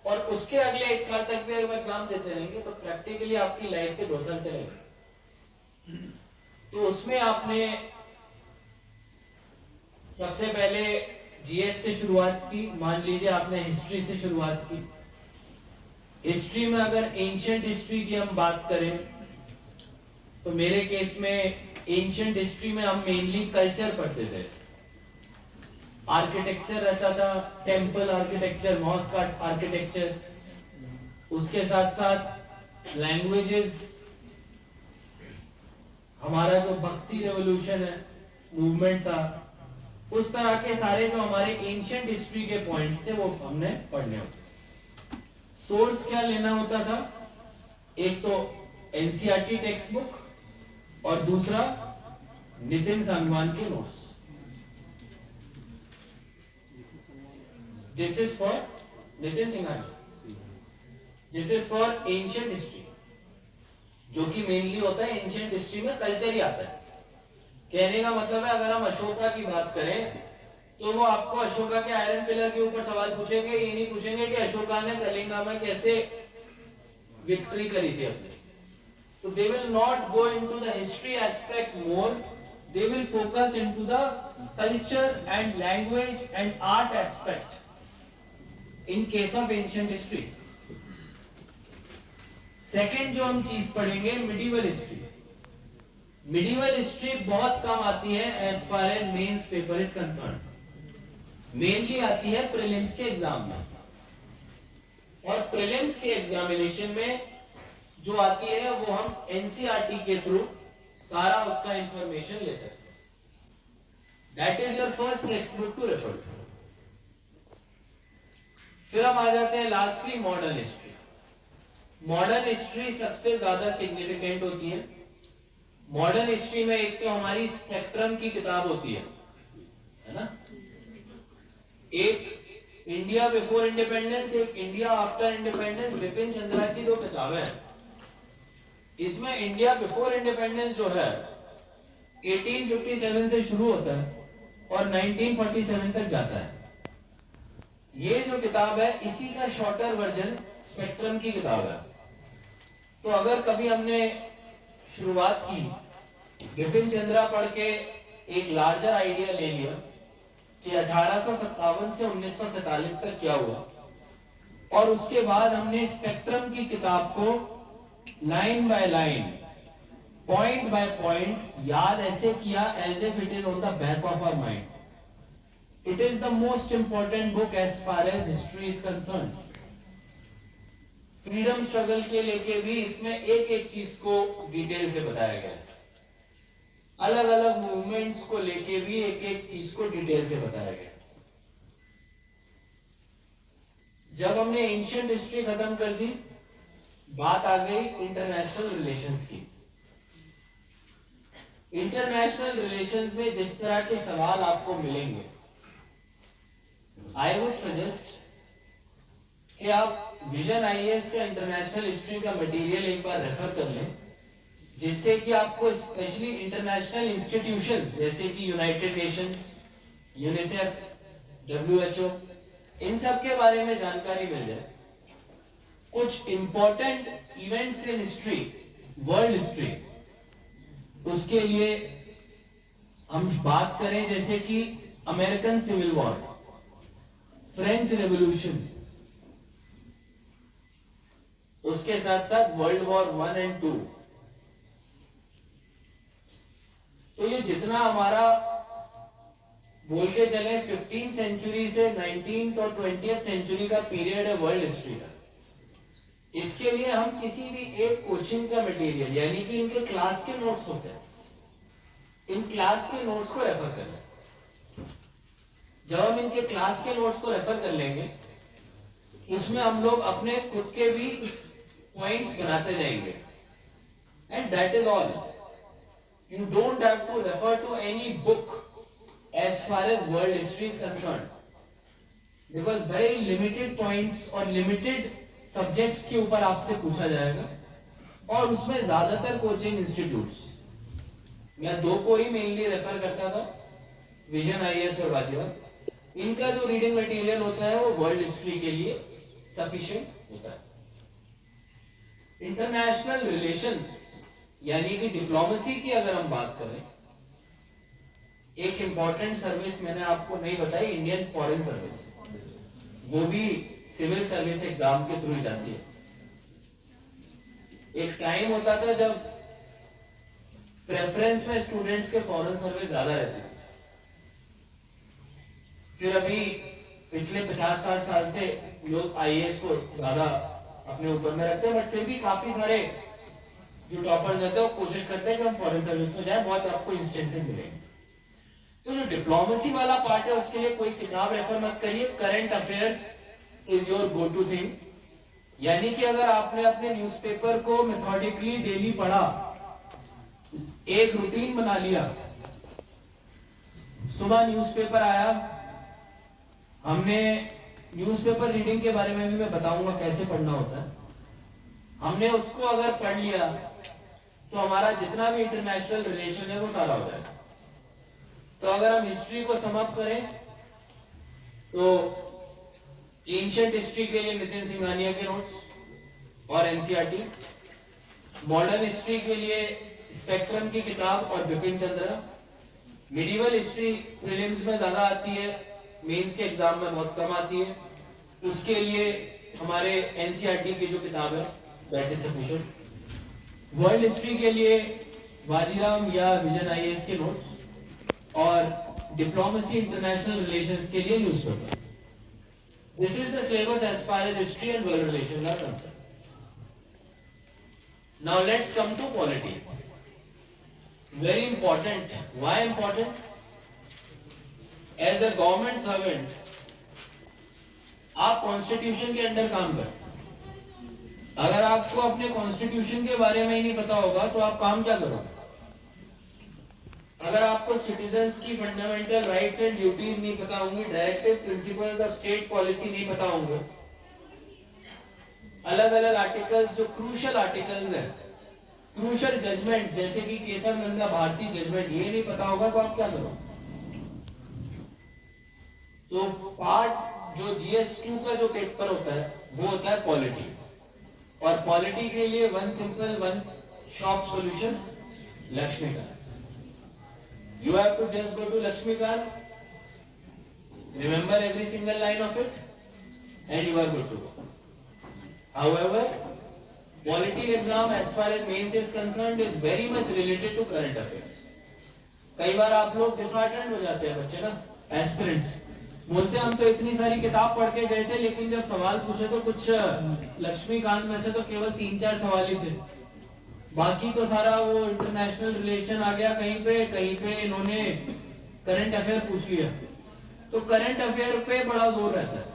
[SPEAKER 4] और उसके अगले 1 साल तक भी अगर एग्जाम देते रहेंगे तो प्रैक्टिकली आपकी लाइफ के 2 साल चलेंगे। तो उसमें आपने सबसे पहले जीएस से शुरुआत की। मान लीजिए आपने हिस्ट्री से शुरुआत की। हिस्ट्री में अगर एंशिएंट हिस्ट्री की हम बात करें, तो मेरे केस में एंशिएंट हिस्ट्री में हम मेनली कल्चर पढ़ते थे। आर्किटेक्चर रहता था, टेम्पल आर्किटेक्चर, मॉस्क आर्किटेक्चर, उसके साथ साथ लैंग्वेजेस, हमारा जो भक्ति रेवोल्यूशन है मूवमेंट था, उस तरह के सारे जो हमारे एंशिएंट हिस्ट्री के पॉइंट्स थे वो हमने पढ़ने होते। सोर्स क्या लेना होता था? एक तो एनसीईआरटी टेक्स्ट बुक, और दूसरा नितिन सांगवान के notes. This is for Nitin Singhania, this is for ancient history, जो कि मेनली होता है एंशिएंट हिस्ट्री में कल्चर ही आता है। कहने का मतलब है, अगर हम अशोका की बात करें तो वो आपको अशोका के आयरन पिलर के ऊपर सवाल पूछेंगे, ये नहीं पूछेंगे कि अशोका ने कलिंगा में कैसे विक्ट्री करी थी अपनी। तो they will not go into the history aspect more, they will focus into the culture and language and art aspect in case of ancient history. Second जो हम चीज पढ़ेंगे, मिडिवल हिस्ट्री। मिडिवल हिस्ट्री बहुत कम आती है as far as mains paper is concern. Mainly आती है प्रीलिम्स के एग्जाम में, और प्रीलिम्स के एग्जामिनेशन में जो आती है वो हम एनसीईआरटी के थ्रू सारा उसका इंफॉर्मेशन ले सकते हैं। That is your first text book to refer to. फिर हम आ जाते हैं lastly modern history. Modern history सबसे ज्यादा सिग्निफिकेंट होती है। मॉडर्न हिस्ट्री में एक तो हमारी स्पेक्ट्रम की किताब होती है ना, एक इंडिया बिफोर इंडिपेंडेंस, एक India after independence, Bipin Chandra की 2 किताबें हैं। इसमें इंडिया बिफोर इंडिपेंडेंस जो है 1857 से शुरू होता है और 1947 तक जाता है। ये जो किताब है इसी का शॉर्टर वर्जन स्पेक्ट्रम की किताब है। तो अगर कभी हमने शुरुआत की बिपिन चंद्रा पढ़ के एक लार्जर आइडिया ले लिया कि 1857 से 1947 तक क्या हुआ, और उसके बाद हमने स्पेक्ट्रम की किताब को line by line, point by point याद ऐसे किया as if it is on the back of our mind. It is the most important book as far as history is concern. Freedom struggle के लेके भी इसमें एक एक चीज को डिटेल से बताया गया है। अलग अलग मूवमेंट्स को लेके भी एक एक चीज को डिटेल से बताया गया। जब हमने एंशिएंट हिस्ट्री खत्म कर दी, बात आ गई इंटरनेशनल रिलेशंस की। इंटरनेशनल रिलेशंस में जिस तरह के सवाल आपको मिलेंगे, आई वुड सजेस्ट कि आप विजन आईएएस का इंटरनेशनल हिस्ट्री का मटेरियल एक बार रेफर कर लें, जिससे कि आपको स्पेशली इंटरनेशनल इंस्टीट्यूशंस जैसे कि यूनाइटेड नेशंस, यूनिसेफ, डब्ल्यूएचओ, इन सब के बारे में जानकारी मिल जाए। कुछ important events in history, world history, उसके लिए हम बात करें जैसे कि American civil war, French revolution, उसके साथ साथ वर्ल्ड वॉर 1 और 2। तो ये जितना हमारा बोल के चले 15th सेंचुरी से 19th और 20th सेंचुरी का पीरियड है वर्ल्ड हिस्ट्री का, इसके लिए हम किसी भी एक कोचिंग का मटेरियल, यानी कि इनके क्लास के नोट्स होते हैं, इन क्लास के नोट्स को रेफर कर लें। जब हम इनके क्लास के नोट्स को रेफर कर लेंगे, उसमें हम लोग अपने खुद के भी पॉइंट्स बनाते जाएंगे, and that is all. You don't have to refer to any book as far as world history is concern, because very limited points और लिमिटेड सब्जेक्ट्स के ऊपर आपसे पूछा जाएगा, और उसमें ज्यादातर कोचिंग इंस्टीट्यूट्स, मैं दो को ही मेनली रेफर करता था, विजन आईएएस और वाजिवा. इनका जो रीडिंग मटेरियल होता है वो वर्ल्ड हिस्ट्री के लिए सफिशिएंट होता है. इंटरनेशनल रिलेशंस यानी कि डिप्लोमेसी की अगर हम बात करें, एक इंपॉर्टेंट सर्विस मैंने आपको नहीं बताई, इंडियन फॉरेन सर्विस, वो भी सिविल सर्विस एग्जाम के थ्रू जाती है. एक टाइम होता था जब प्रेफरेंस में स्टूडेंट्स के फॉरेन सर्विस ज्यादा रहती थी. फिर अभी पिछले 50-60 साल से लोग आईएएस को ज्यादा अपने ऊपर में रखते हैं, बट फिर भी काफी सारे जो टॉपर्स रहते हैं वो कोशिश करते हैं कि हम फॉरेन सर्विस में जाएं. बहुत आपको इंस्टेंसेस मिलेंगे. तो जो डिप्लोमेसी वाला पार्ट है उसके लिए कोई किताब रेफर मत करिए. Current affairs is your go to thing. यानी कि अगर आपने अपने न्यूज़पेपर को मेथोडिकली डेली पढ़ा, एक रूटीन बना लिया, सुबह न्यूज़पेपर आया, हमने न्यूज़पेपर रीडिंग के बारे में भी मैं बताऊंगा कैसे पढ़ना होता है, हमने उसको अगर पढ़ लिया तो हमारा जितना भी इंटरनेशनल रिलेशन है वो सारा हो जाएगा. तो अगर हम हिस्ट्री को सम अप करें तो एंशिएंट हिस्ट्री के लिए नितिन सिंघानिया के नोट्स और एनसीईआरटी, मॉडर्न हिस्ट्री के लिए स्पेक्ट्रम की किताब और Bipin Chandra, medieval history prelims में ज्यादा आती है, मेंस के एग्जाम में बहुत कम आती है, उसके लिए हमारे एनसीईआरटी की जो किताब है that is sufficient. World history के लिए वाजीराम या विजन आईएएस के नोट्स, और डिप्लोमेसी इंटरनेशनल रिलेशंस के लिए newspaper. This is the syllabus as far as history and world relations are concerned. Now let's come to polity. Very important. Why important? As a government servant आप constitution के under काम करते हैं. अगर आपको अपने कॉन्स्टिट्यूशन के बारे में ही नहीं पता होगा तो आप काम क्या करोगे? अगर आपको सिटीजन्स की फंडामेंटल राइट्स एंड ड्यूटीज नहीं पता होंगी, directive principles of state policy नहीं पता होंगे, अलग अलग आर्टिकल्स जो क्रूशियल आर्टिकल्स हैं, क्रूशियल जजमेंट जैसे कि केसर नंदा भारती जजमेंट, ये नहीं पता होगा तो आप क्या करोगे? तो पार्ट जो GS2 का जो पेपर होता है वो होता है पॉलिटी, और पॉलिटी के लिए one simple one shop solution, Laxmikanth. You have to just go to Lakshmikant, remember every single line of it, and you are good to go. However, polity exam as far as mains is concerned is very much related to current affairs. कई बार आप लोग disheartened हो जाते हैं बच्चे ना, aspirants बोलते हैं हम तो इतनी सारी किताब पढ़ के गए थे, लेकिन जब सवाल पूछे तो कुछ लक्ष्मीकांत में से तो केवल 3-4 सवाल ही थे, बाकी तो सारा वो इंटरनेशनल रिलेशन आ गया कहीं पे इन्होंने करंट अफेयर पूछ लिया. तो करंट अफेयर पे बड़ा जोर रहता है,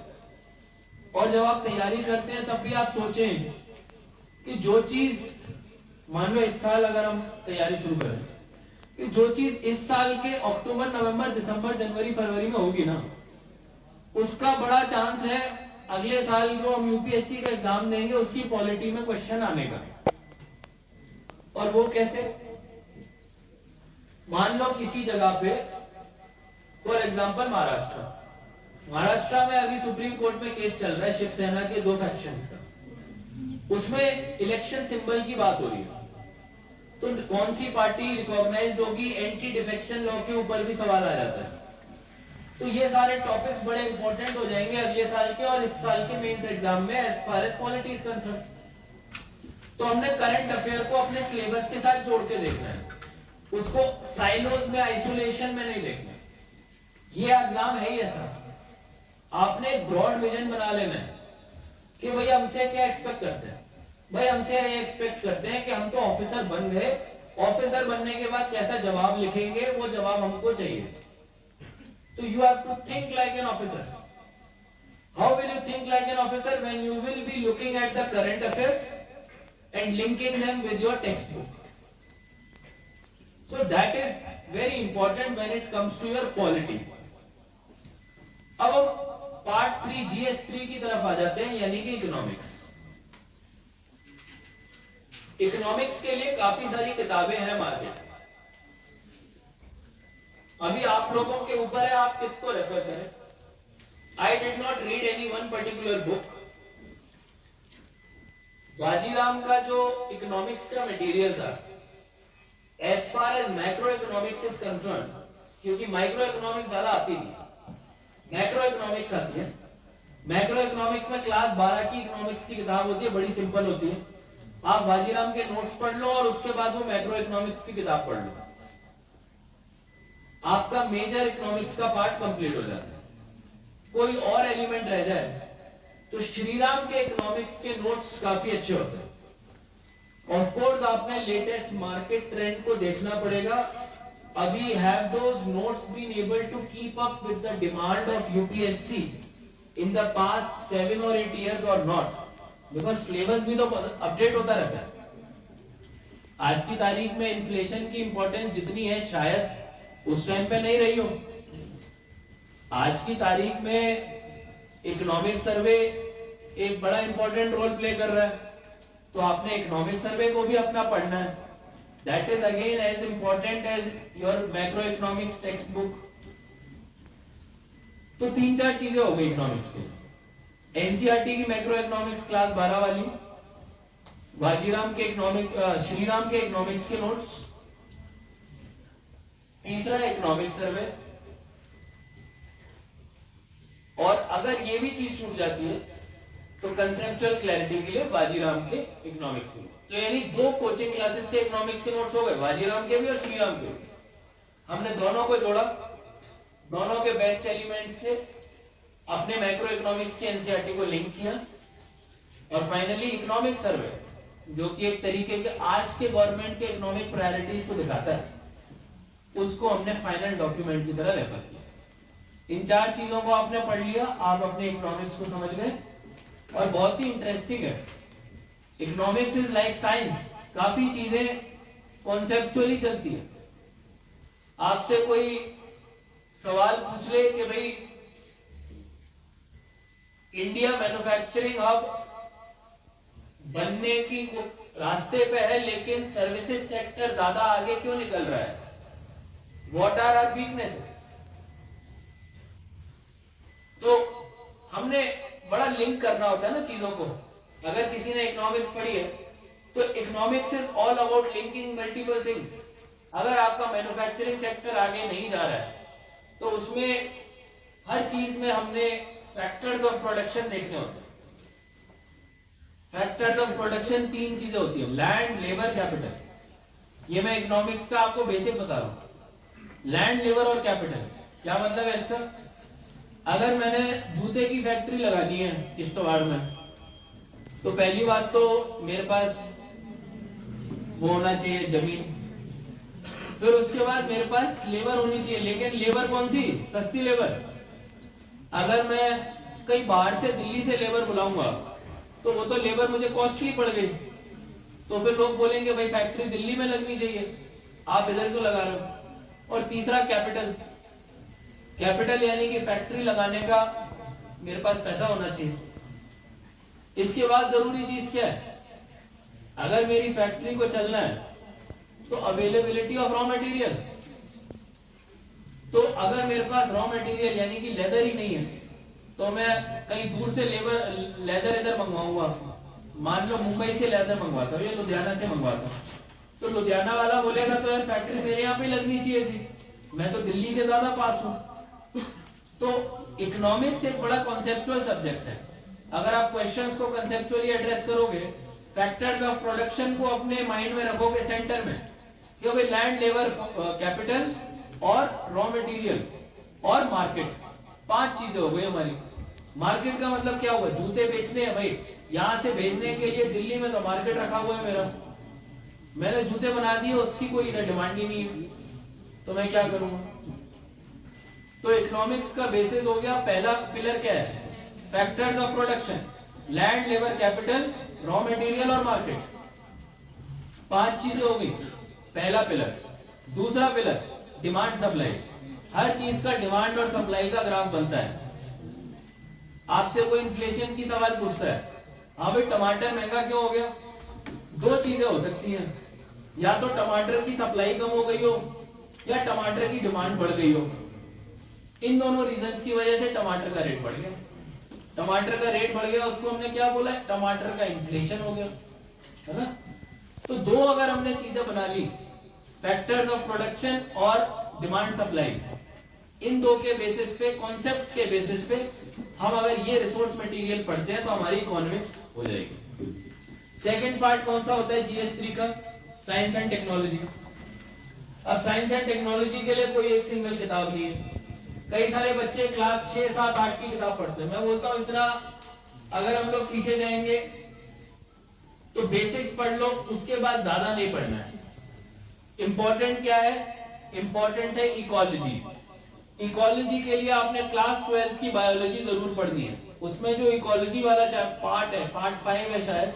[SPEAKER 4] और जब आप तैयारी करते हैं तब भी आप सोचें कि जो चीज, मान लो इस साल अगर हम तैयारी शुरू करें, कि जो चीज इस साल के अक्टूबर नवंबर दिसंबर जनवरी फरवरी में होगी ना, उसका बड़ा चांस है अगले साल जो हम यूपीएससी का एग्जाम देंगे उसकी पॉलिटी में क्वेश्चन आने का. और वो कैसे? मान लो किसी जगह पे, फॉर एग्जांपल महाराष्ट्र में अभी सुप्रीम कोर्ट में केस चल रहा है शिवसेना के 2 फैक्शंस का, उसमें इलेक्शन सिंबल की बात हो रही है, तो कौन सी पार्टी रिकॉग्नाइज्ड होगी, एंटी डिफेक्शन लॉ के ऊपर भी सवाल आ जाता है. तो ये सारे टॉपिक्स बड़े इंपॉर्टेंट हो जाएंगे अगले साल के और इस साल के मेंस एग्जाम में as far as polity is concern. तो हमने करंट अफेयर को अपने सिलेबस के साथ जोड़ के देखना है, उसको साइलोज में आइसोलेशन में नहीं देखना. ये एग्जाम है ही ऐसा, आपने एक ब्रॉड विजन बना लेना है कि भाई हमसे क्या एक्सपेक्ट करते हैं. भाई हमसे ये एक्सपेक्ट करते हैं कि हम तो ऑफिसर बन गए, ऑफिसर बनने के बाद कैसा जवाब लिखेंगे वो जवाब हमको चाहिए. तो you have to think like an officer. How will you think like an officer? When you will be looking at the current affairs and linking them with your textbook. So that is very important when it comes to your quality. अब हम part 3 GS3 की तरफ आ जाते हैं, यानी कि economics. Economics के लिए काफी सारी किताबें हैं मार्केट में। अभी आप लोगों के ऊपर है आप किसको रेफर करें। I did not read any one particular book. Vajiram का जो इकोनॉमिक्स का मटेरियल था, as far as macro economics is concern, क्योंकि माइक्रो इकोनॉमिक्स ज्यादा आती नहीं, मैक्रो इकोनॉमिक्स आती है। मैक्रो इकोनॉमिक्स में क्लास 12 की इकोनॉमिक्स की किताब होती है, बड़ी सिंपल होती है। आप वाजीराम के नोट्स पढ़ लो और उसके बाद वो मैक्रो इकोनॉमिक्स की किताब पढ़ लो, आपका मेजर इकोनॉमिक्स का पार्ट कंप्लीट हो जाता है। कोई और एलिमेंट रह जाए तो श्रीराम के इकोनॉमिक्स के नोट्स काफी अच्छे होते हैं। ऑफ कोर्स आपने लेटेस्ट मार्केट ट्रेंड को देखना पड़ेगा। अभी have those notes been able to keep up with the demand of UPSC in the past 7 or 8 years और नॉट, बिकॉज सिलेबस भी तो अपडेट होता रहता है। आज की तारीख में इन्फ्लेशन की इंपॉर्टेंस जितनी है शायद उस टाइम पे नहीं रही हो। आज की तारीख में इकोनॉमिक सर्वे एक बड़ा इंपॉर्टेंट रोल प्ले कर रहा है, तो आपने इकोनॉमिक सर्वे को भी अपना पढ़ना है। That is again as important as your macro economics text book. तो 3-4 चीजें हो गई इकोनॉमिक्स के। एनसीईआरटी की मैक्रो इकोनॉमिक्स क्लास 12 वाली, वाजीराम के श्रीराम के इकोनॉमिक्स के नोट्स, तीसरा इकोनॉमिक सर्वे। और अगर ये भी चीज छूट जाती है तो कंसेप्चुअल क्लैरिटी के लिए वाजीराम के इकोनॉमिक्स के। तो यानी 2 कोचिंग क्लासेस के इकोनॉमिक्स के नोट्स हो गए, वाजीराम के भी और श्रीराम के भी। हमने दोनों को जोड़ा, दोनों के बेस्ट एलिमेंट से अपने मैक्रो इकोनॉमिक्स के एनसीईआरटी को लिंक किया, और फाइनली इकोनॉमिक सर्वे, जो कि एक तरीके के आज के गवर्नमेंट के इकोनॉमिक प्रायोरिटीज को दिखाता है, उसको हमने फाइनल डॉक्यूमेंट की तरह रेफर किया। इन 4 चीजों को आपने पढ़ लिया, आप अपने इकोनॉमिक्स को समझ गए। और बहुत ही इंटरेस्टिंग है, इकोनॉमिक्स इज लाइक साइंस। काफी चीजें कॉन्सेप्चुअली चलती है। आपसे कोई सवाल पूछ ले कि भाई इंडिया मैन्युफैक्चरिंग हब बनने की रास्ते पे है, लेकिन सर्विसेज सेक्टर ज्यादा आगे क्यों निकल रहा है, व्हाट आर आवर वीकनेसेस। तो हमने बड़ा लिंक करना होता है ना चीजों को। अगर किसी ने इकोनॉमिक्स पढ़ी है तो economics is all about linking multiple things. अगर आपका मैन्युफैक्चरिंग सेक्टर आगे नहीं जा रहा है तो उसमें हर चीज में हमने फैक्टर्स ऑफ प्रोडक्शन देखने होते हैं। फैक्टर्स ऑफ प्रोडक्शन 3 चीजें होती है, लैंड, लेबर, कैपिटल। ये मैं इकोनॉमिक्स का आपको बेसिक बता रहा हूं। लैंड, लेबर और कैपिटल क्या मतलब है इसका। अगर मैंने जूते की फैक्ट्री लगानी है किश्तवाड़ में, तो पहली बात तो मेरे पास वो होना चाहिए जमीन, फिर उसके बाद मेरे पास लेबर होनी चाहिए, लेकिन लेबर कौन सी, सस्ती लेबर। अगर मैं कहीं बाहर से दिल्ली से लेबर बुलाऊंगा तो वो तो लेबर मुझे कॉस्टली पड़ गई, तो फिर लोग बोलेंगे भाई फैक्ट्री दिल्ली में लगनी चाहिए, आप इधर क्यों लगा रहे हो। और तीसरा कैपिटल। कैपिटल यानी कि फैक्ट्री लगाने का मेरे पास पैसा होना चाहिए। इसके बाद जरूरी चीज क्या है, अगर मेरी फैक्ट्री को चलना है तो अवेलेबिलिटी ऑफ रॉ मटेरियल। तो अगर मेरे पास रॉ मटेरियल यानी कि लेदर ही नहीं है तो मैं कहीं दूर से लेदर इधर मंगवाऊंगा। मान लो मुंबई से लेदर मंगवाता हूँ या लुधियाना से मंगवाता हूँ, तो लुधियाना वाला बोलेगा तो यार फैक्ट्री मेरे यहाँ पे लगनी चाहिए थी, मैं तो दिल्ली के ज्यादा पास हूँ। तो इकोनॉमिक्स एक बड़ा कॉन्सेप्चुअल सब्जेक्ट है। अगर आप क्वेश्चंस को कॉन्सेप्चुअली एड्रेस करोगे, फैक्टर्स ऑफ प्रोडक्शन को अपने माइंड में रखोगे सेंटर में, कि भाई लैंड, लेबर, कैपिटल और रॉ मटेरियल और मार्केट, 5 चीजें हो गई हमारी। मार्केट का मतलब क्या हुआ, जूते बेचने हैं भाई, यहां से भेजने के लिए दिल्ली में तो मार्केट रखा हुआ है मेरा, मैंने जूते बना दिए, उसकी कोई इधर डिमांड ही नहीं है, तो मैं क्या करूंगा। तो इकोनॉमिक्स का बेसिस हो गया, पहला पिलर क्या है, factors of production, land, labour, capital, raw material और मार्केट। 5 चीजें हो गई। पहला पिलर। दूसरा पिलर डिमांड सप्लाई। हर चीज का डिमांड और सप्लाई का ग्राफ बनता है। आपसे कोई इन्फ्लेशन की सवाल पूछता है, हाँ भाई टमाटर महंगा क्यों हो गया? 2 चीजें हो सकती हैं, या तो टमाटर की सप्लाई कम हो गई हो या टमाटर की डिमांड बढ़ गई हो। इन दोनों रीजंस की वजह से टमाटर का रेट बढ़ गया। टमाटर का रेट बढ़ गया, उसको हमने क्या बोला है? टमाटर का इन्फ्लेशन हो गया, है ना? तो 2 अगर हमने चीजें बना ली, फैक्टर्स ऑफ प्रोडक्शन और डिमांड सप्लाई, इन 2 के बेसिस पे, कॉन्सेप्ट्स के बेसिस पे हम अगर ये रिसोर्स मटेरियल पढ़ते हैं तो हमारी इकोनॉमिक्स हो जाएगी। सेकंड पार्ट कौन सा होता है GS3 का? Science and technology. अब साइंस एंड टेक्नोलॉजी के लिए कोई एक सिंगल किताब नहीं है। कई सारे बच्चे क्लास 6, 7, 8 की किताब पढ़ते हैं। मैं बोलता हूं इतना अगर हम लोग पीछे जाएंगे तो बेसिक्स पढ़ लो, उसके बाद ज्यादा नहीं पढ़ना है। इंपॉर्टेंट क्या है? इंपॉर्टेंट है इकोलॉजी। इकोलॉजी के लिए आपने क्लास 12 की बायोलॉजी जरूर पढ़नी है। उसमें जो इकोलॉजी वाला पार्ट है, पार्ट 5 है शायद,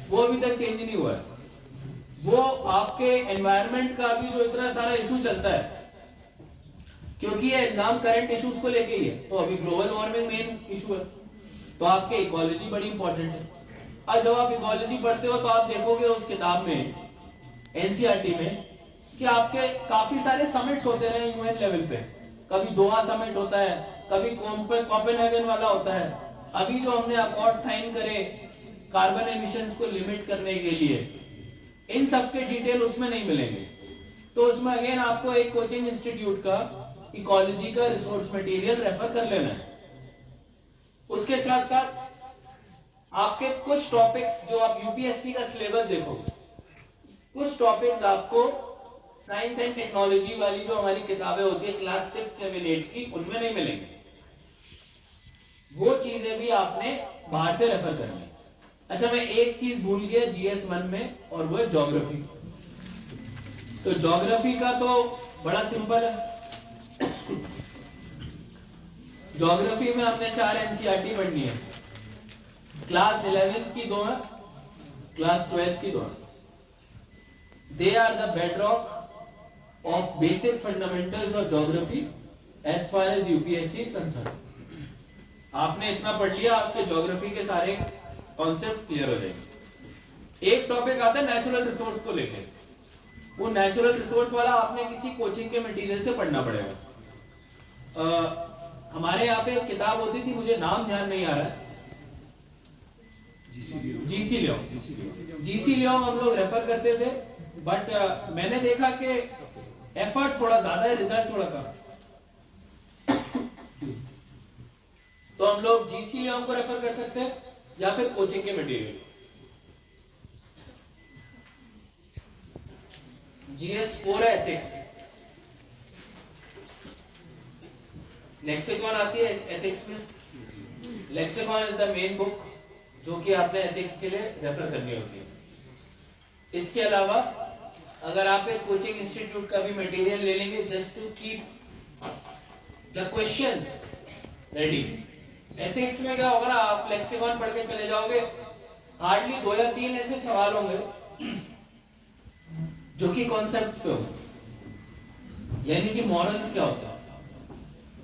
[SPEAKER 4] वो अभी तक चेंज नहीं हुआ है। वो आपके एनवायरनमेंट का भी जो इतना सारा इशू चलता है, क्योंकि ये एग्जाम करंट इश्यूज को लेके ही है, तो अभी ग्लोबल वार्मिंग मेन इशू है, तो आपके इकोलॉजी बड़ी इंपॉर्टेंट है। अब जब आप इकोलॉजी पढ़ते हो तो आप देखोगे उस किताब में, एनसीईआरटी में, कि आपके काफी सारे समिट्स होते रहे यूएन लेवल पे। कभी दोहा समिट होता है, कभी कोपेनहेगन वाला होता है। अभी जो हमने अकॉर्ड साइन करे कार्बन एमिशंस को लिमिट करने के लिए, इन सब के डिटेल उसमें नहीं मिलेंगे। तो उसमें अगेन आपको एक कोचिंग इंस्टीट्यूट का इकोलॉजी का रिसोर्स मटेरियल रेफर कर लेना है। उसके साथ साथ आपके कुछ टॉपिक्स जो आप यूपीएससी का सिलेबस देखोगे, कुछ टॉपिक्स आपको साइंस एंड टेक्नोलॉजी वाली जो हमारी किताबें होती है क्लास 6, 7, 8 की, उनमें नहीं मिलेंगे। वो चीजें भी आपने बाहर से रेफर करनी है। अच्छा, मैं एक चीज भूल गया GS1 में, और वो है ज्योग्राफी। तो ज्योग्राफी का तो बड़ा सिंपल है। ज्योग्राफी में हमने 4 एनसीईआरटी पढ़नी है। क्लास 11 की 2 है, क्लास 12 की 2 है। They are the bedrock of basic fundamentals of geography as far as UPSC is concern. आपने इतना पढ़ लिया, आपके ज्योग्राफी के सारे कॉन्सेप्ट्स क्लियर हो जाएंगे। एक टॉपिक आता है नेचुरल रिसोर्स को लेके। वो नेचुरल रिसोर्स वाला आपने किसी कोचिंग के मटेरियल से पढ़ना पड़ेगा। हमारे यहाँ पे एक किताब होती थी, मुझे नाम ध्यान नहीं आ रहा है, जीसी लियोंग हम लोग रेफर करते थे, बट मैंने देखा कि एफर्ट थोड़ा ज्यादा है, रिजल्ट थोड़ा कम। तो हम लोग जीसी लियोंग को रेफर कर सकते हैं या फिर कोचिंग के मटेरियल। GS4 है एथिक्स। लेक्सिकॉन आती है एथिक्स में। Lexicon is the main book जो कि आपने एथिक्स के लिए रेफर करनी होती है। इसके अलावा अगर आप एक कोचिंग इंस्टीट्यूट का भी मटेरियल ले लेंगे just to keep the questions ready. Ethics में क्या होगा ना, आप लेक्सिकॉन पढ़ के चले जाओगे, हार्डली 2 या 3 ऐसे सवाल होंगे जो कि कॉन्सेप्ट्स पे होंगे, यानी कि मॉरल्स क्या होता है,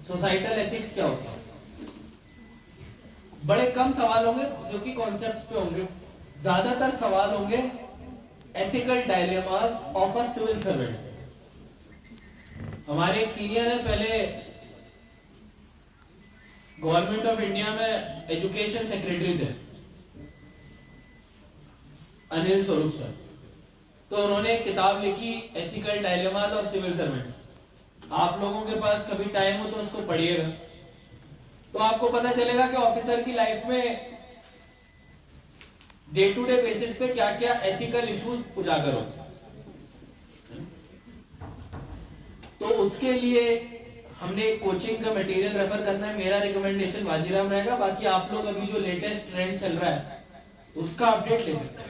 [SPEAKER 4] सोसाइटल एथिक्स क्या होता है। बड़े कम सवाल होंगे जो कि कॉन्सेप्ट्स पे होंगे। ज्यादातर सवाल होंगे ethical dilemmas of a civil servant. हमारे एक सीनियर है, पहले गवर्नमेंट ऑफ इंडिया में एजुकेशन सेक्रेटरी थे, अनिल स्वरूप सर। तो उन्होंने एक किताब लिखी, ethical dilemmas of civil servant. आप लोगों के पास कभी टाइम हो तो उसको पढ़िएगा, तो आपको पता चलेगा कि ऑफिसर की लाइफ में डे टू डे बेसिस पे क्या क्या एथिकल इश्यूज उजागर होते हैं। तो उसके लिए हमने एक कोचिंग का मटेरियल रेफर करना है। मेरा रिकमेंडेशन वाजीराम रहेगा, बाकी आप लोग अभी जो लेटेस्ट ट्रेंड चल रहा है उसका अपडेट ले सकते हैं।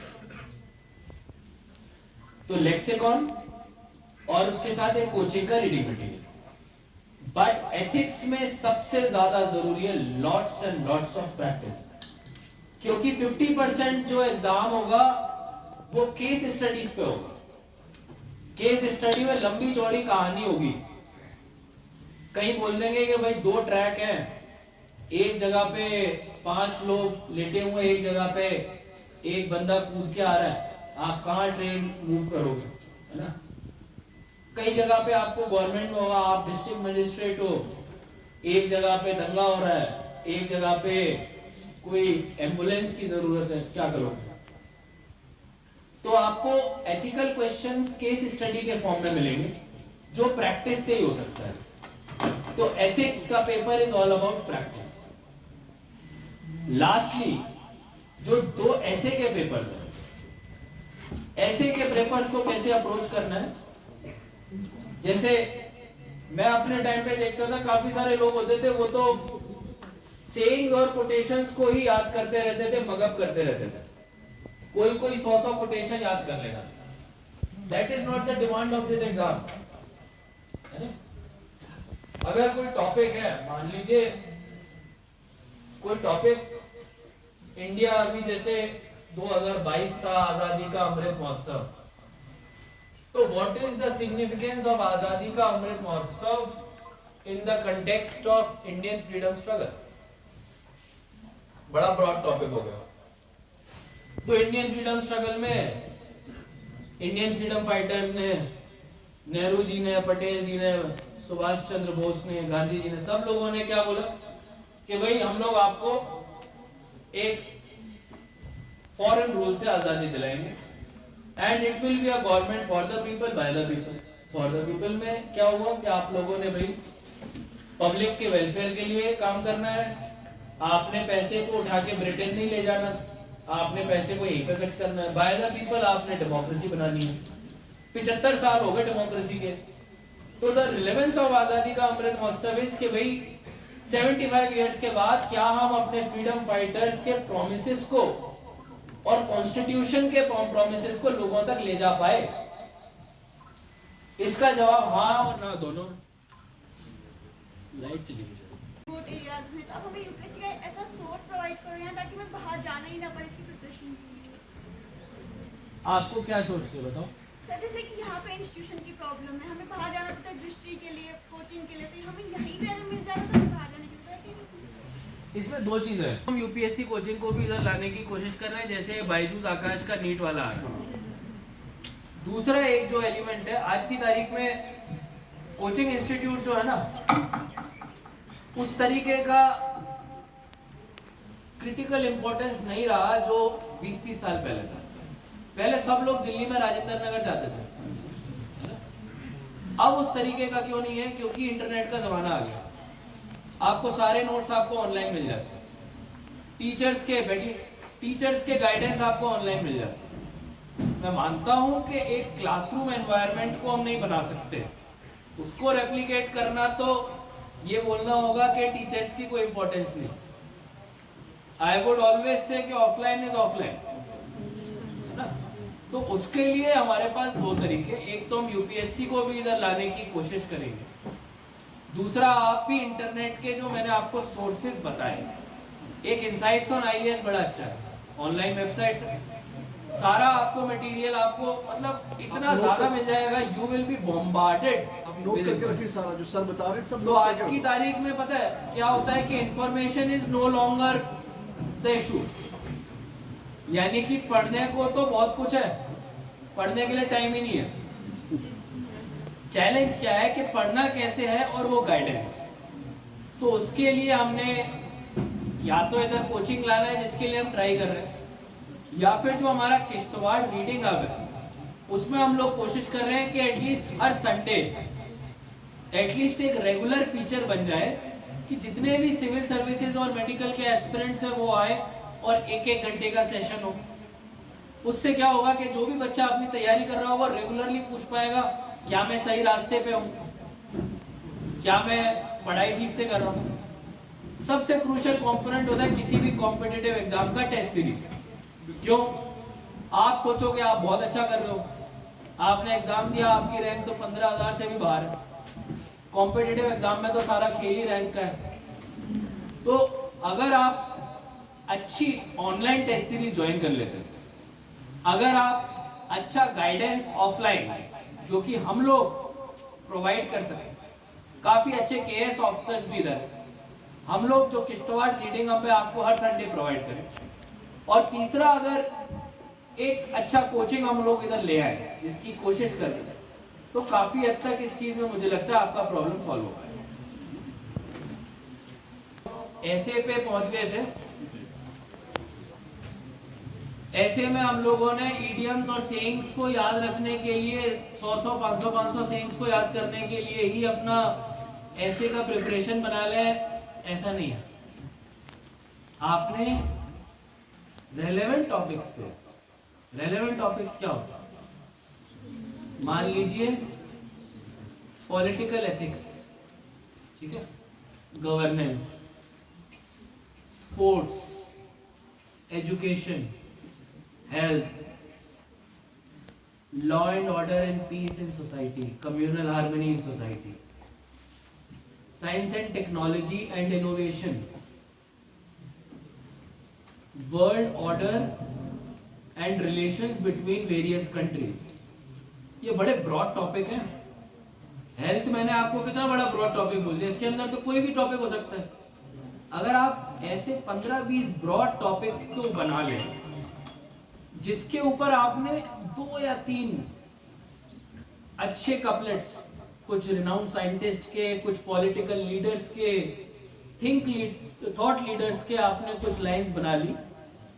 [SPEAKER 4] तो लेक्सिकॉन और उसके साथ एक कोचिंग का रीडिंग मटेरियल। बट एथिक्स में सबसे ज्यादा जरूरी है lots and lots of practice, क्योंकि 50% जो एग्जाम होगा वो केस स्टडीज पे होगा। केस स्टडी में लंबी चौड़ी कहानी होगी। कहीं बोल देंगे कि भाई 2 ट्रैक हैं, एक जगह पे 5 लोग लेटे हुए, एक जगह पे एक बंदा कूद के आ रहा है, आप कहाँ ट्रेन मूव करोगे, है ना। कई जगह पे आपको गवर्नमेंट में होगा, आप डिस्ट्रिक्ट मजिस्ट्रेट हो, एक जगह पे दंगा हो रहा है, एक जगह पे कोई एम्बुलेंस की जरूरत है, क्या करोगे। तो आपको एथिकल क्वेश्चंस केस स्टडी के फॉर्म में मिलेंगे, जो प्रैक्टिस से ही हो सकता है। तो एथिक्स का paper is all about practice. Lastly जो 2 ऐसे के पेपर्स हैं, ऐसे के पेपर्स को कैसे अप्रोच करना है। जैसे मैं अपने टाइम पे देखता था, काफी सारे लोग होते थे, वो तो सेइंग और कोटेशंस को ही याद करते रहते थे, मगअप करते रहते थे। कोई 100 कोटेशन याद कर लेगा। That is not the demand of this exam. अगर कोई टॉपिक है, मान लीजिए कोई टॉपिक, इंडिया अभी जैसे 2022 का आजादी का अमृत महोत्सव, तो what is the significance of आजादी का Amrit Mahotsav in the context of Indian freedom struggle. बड़ा ब्रॉड टॉपिक हो गया। तो इंडियन फ्रीडम स्ट्रगल में इंडियन फ्रीडम फाइटर्स ने, नेहरू जी ने, पटेल जी ने, सुभाष चंद्र बोस ने, गांधी जी ने, सब लोगों ने क्या बोला कि भाई हम लोग आपको एक फॉरेन रूल से आजादी दिलाएंगे, and it will be a government for the people by the people. For the people में क्या हुआ कि आप लोगों ने भाई पब्लिक के वेलफेयर के लिए काम करना है, आपने पैसे को उठा के ब्रिटेन नहीं ले जाना, आपने पैसे को यहीं पे खर्च करना है। बाय द पीपल आपने डेमोक्रेसी बनानी है। 75 साल हो गए डेमोक्रेसी के। तो द रिलेवेंस ऑफ आजादी का अमृत महोत्सव इस के भाई 75 इयर्स के बाद क्या हम अपने फ्रीडम फाइटर्स के प्रोमिसेस को और कॉन्स्टिट्यूशन के प्रोमिसेस को लोगों तक ले जा पाए। इसका जवाब हाँ और ना दोनों। लाइट चली गई
[SPEAKER 5] रिमोट एरियाज में, तो अब हमें यूपीएससी का ऐसा सोर्स प्रोवाइड करो यहाँ, ताकि मैं बाहर जाना ही ना पड़े इसकी प्रिपरेशन के लिए।
[SPEAKER 4] आपको क्या सोच है बताओ।
[SPEAKER 5] सर जैसे कि यहाँ पे इंस्टीट्यूशन की प्रॉब्लम है, हमें बाहर जाना पड़ता है दृष्टि के लिए, कोचिंग के लिए, तो हमें यहीं पे अगर मिल जाए तो हमें बाहर जाने की जरूरत है।
[SPEAKER 4] इसमें 2 चीजें हैं। हम यूपीएससी कोचिंग को भी इधर लाने की कोशिश कर रहे हैं, जैसे बायजूस आकाश का नीट वाला आ रहा है। दूसरा एक जो एलिमेंट है, आज की तारीख में कोचिंग इंस्टीट्यूट जो है ना, उस तरीके का क्रिटिकल इंपॉर्टेंस नहीं रहा जो 20-30 साल पहले था। पहले सब लोग दिल्ली में राजेंद्र नगर जाते थे, अब उस तरीके का क्यों नहीं है, क्योंकि इंटरनेट का जमाना आ गया। आपको सारे नोट्स आपको ऑनलाइन मिल जाते हैं, टीचर्स के गाइडेंस आपको ऑनलाइन मिल जाते हैं। मैं मानता हूं कि एक क्लासरूम एनवायरनमेंट को हम नहीं बना सकते, उसको रेप्लिकेट करना तो ये बोलना होगा कि टीचर्स की कोई इंपॉर्टेंस नहीं। आई वुड ऑलवेज से कि ऑफलाइन इज ऑफलाइन, तो उसके लिए हमारे पास 2 तरीके, एक तो हम यूपीएससी को भी इधर लाने की कोशिश करेंगे, दूसरा आप भी इंटरनेट के जो मैंने आपको सोर्सेज बताए, एक इनसाइट्स ऑन आईएएस बड़ा अच्छा है, ऑनलाइन वेबसाइट्स है, सारा आपको मटेरियल आपको मतलब इतना ज्यादा मिल जाएगा, यू विल बी बॉम्बार्डेड।
[SPEAKER 1] आप नोट करके रखिए सारा जो सर बता रहे हैं सब।
[SPEAKER 4] तो आज की तारीख में पता है क्या होता है कि information is no longer the issue, यानी कि पढ़ने को तो बहुत कुछ है, पढ़ने के लिए टाइम ही नहीं है। चैलेंज क्या है कि पढ़ना कैसे है और वो गाइडेंस। तो उसके लिए हमने या तो इधर कोचिंग लाना है, जिसके लिए हम ट्राई कर रहे हैं, या फिर जो हमारा किश्तवाड़ रीडिंग हब है उसमें हम लोग कोशिश कर रहे हैं कि एटलीस्ट हर संडे एटलीस्ट एक रेगुलर फीचर बन जाए कि जितने भी सिविल सर्विसेज और मेडिकल के एस्पिरेंट्स हैं वो आए और 1-1 घंटे का सेशन हो। उससे क्या होगा कि जो भी बच्चा अपनी तैयारी कर रहा होगा रेगुलरली पूछ पाएगा क्या मैं सही रास्ते पे हूँ, क्या मैं पढ़ाई ठीक से कर रहा हूँ। सबसे क्रूशियल कंपोनेंट होता है किसी भी कॉम्पिटिटिव एग्जाम का टेस्ट सीरीज। क्यों? आप सोचो कि आप बहुत अच्छा कर रहे हो, आपने एग्जाम दिया, आपकी रैंक तो 15,000 से भी बाहर है। कॉम्पिटिटिव एग्जाम में तो सारा खेल ही रैंक का है। तो अगर आप अच्छी ऑनलाइन टेस्ट सीरीज ज्वाइन कर लेते हैं, अगर आप अच्छा गाइडेंस ऑफलाइन जो कि हम लोग प्रोवाइड कर सकें, काफी अच्छे केएस ऑफिसर्स भी इधर हम लोग जो किश्तवाड़ रीडिंग हब में आपको हर संडे प्रोवाइड करें। और तीसरा, अगर एक अच्छा कोचिंग हम लोग इधर ले आए जिसकी कोशिश करें तो काफी हद तक इस चीज में मुझे लगता है आपका प्रॉब्लम सॉल्व हो पाएगा। ऐसे पे पहुंच गए थे, ऐसे में हम लोगों ने ईडियम्स और सेइंग्स को याद रखने के लिए 100 500 सेइंग्स को याद करने के लिए ही अपना ऐसे का प्रिपरेशन बना लिया है, ऐसा नहीं है। आपने रेलेवेंट टॉपिक्स पे, रेलेवेंट टॉपिक्स क्या होता है? मान लीजिए पॉलिटिकल एथिक्स, ठीक है, governance, sports, education, health, law and order and peace in society, communal harmony in society, science and technology and innovation, world order and relations between various countries। ये बड़े broad topic हैं। Health मैंने आपको कितना बड़ा broad topic बोल दिया, इसके अंदर तो कोई भी टॉपिक हो सकता है। अगर आप ऐसे 15-20 ब्रॉड टॉपिक्स को बना लें जिसके ऊपर आपने 2 या 3 अच्छे कपलेट्स, कुछ रिनाउंड साइंटिस्ट के, कुछ पॉलिटिकल लीडर्स के, थॉट लीडर्स के आपने कुछ लाइंस बना ली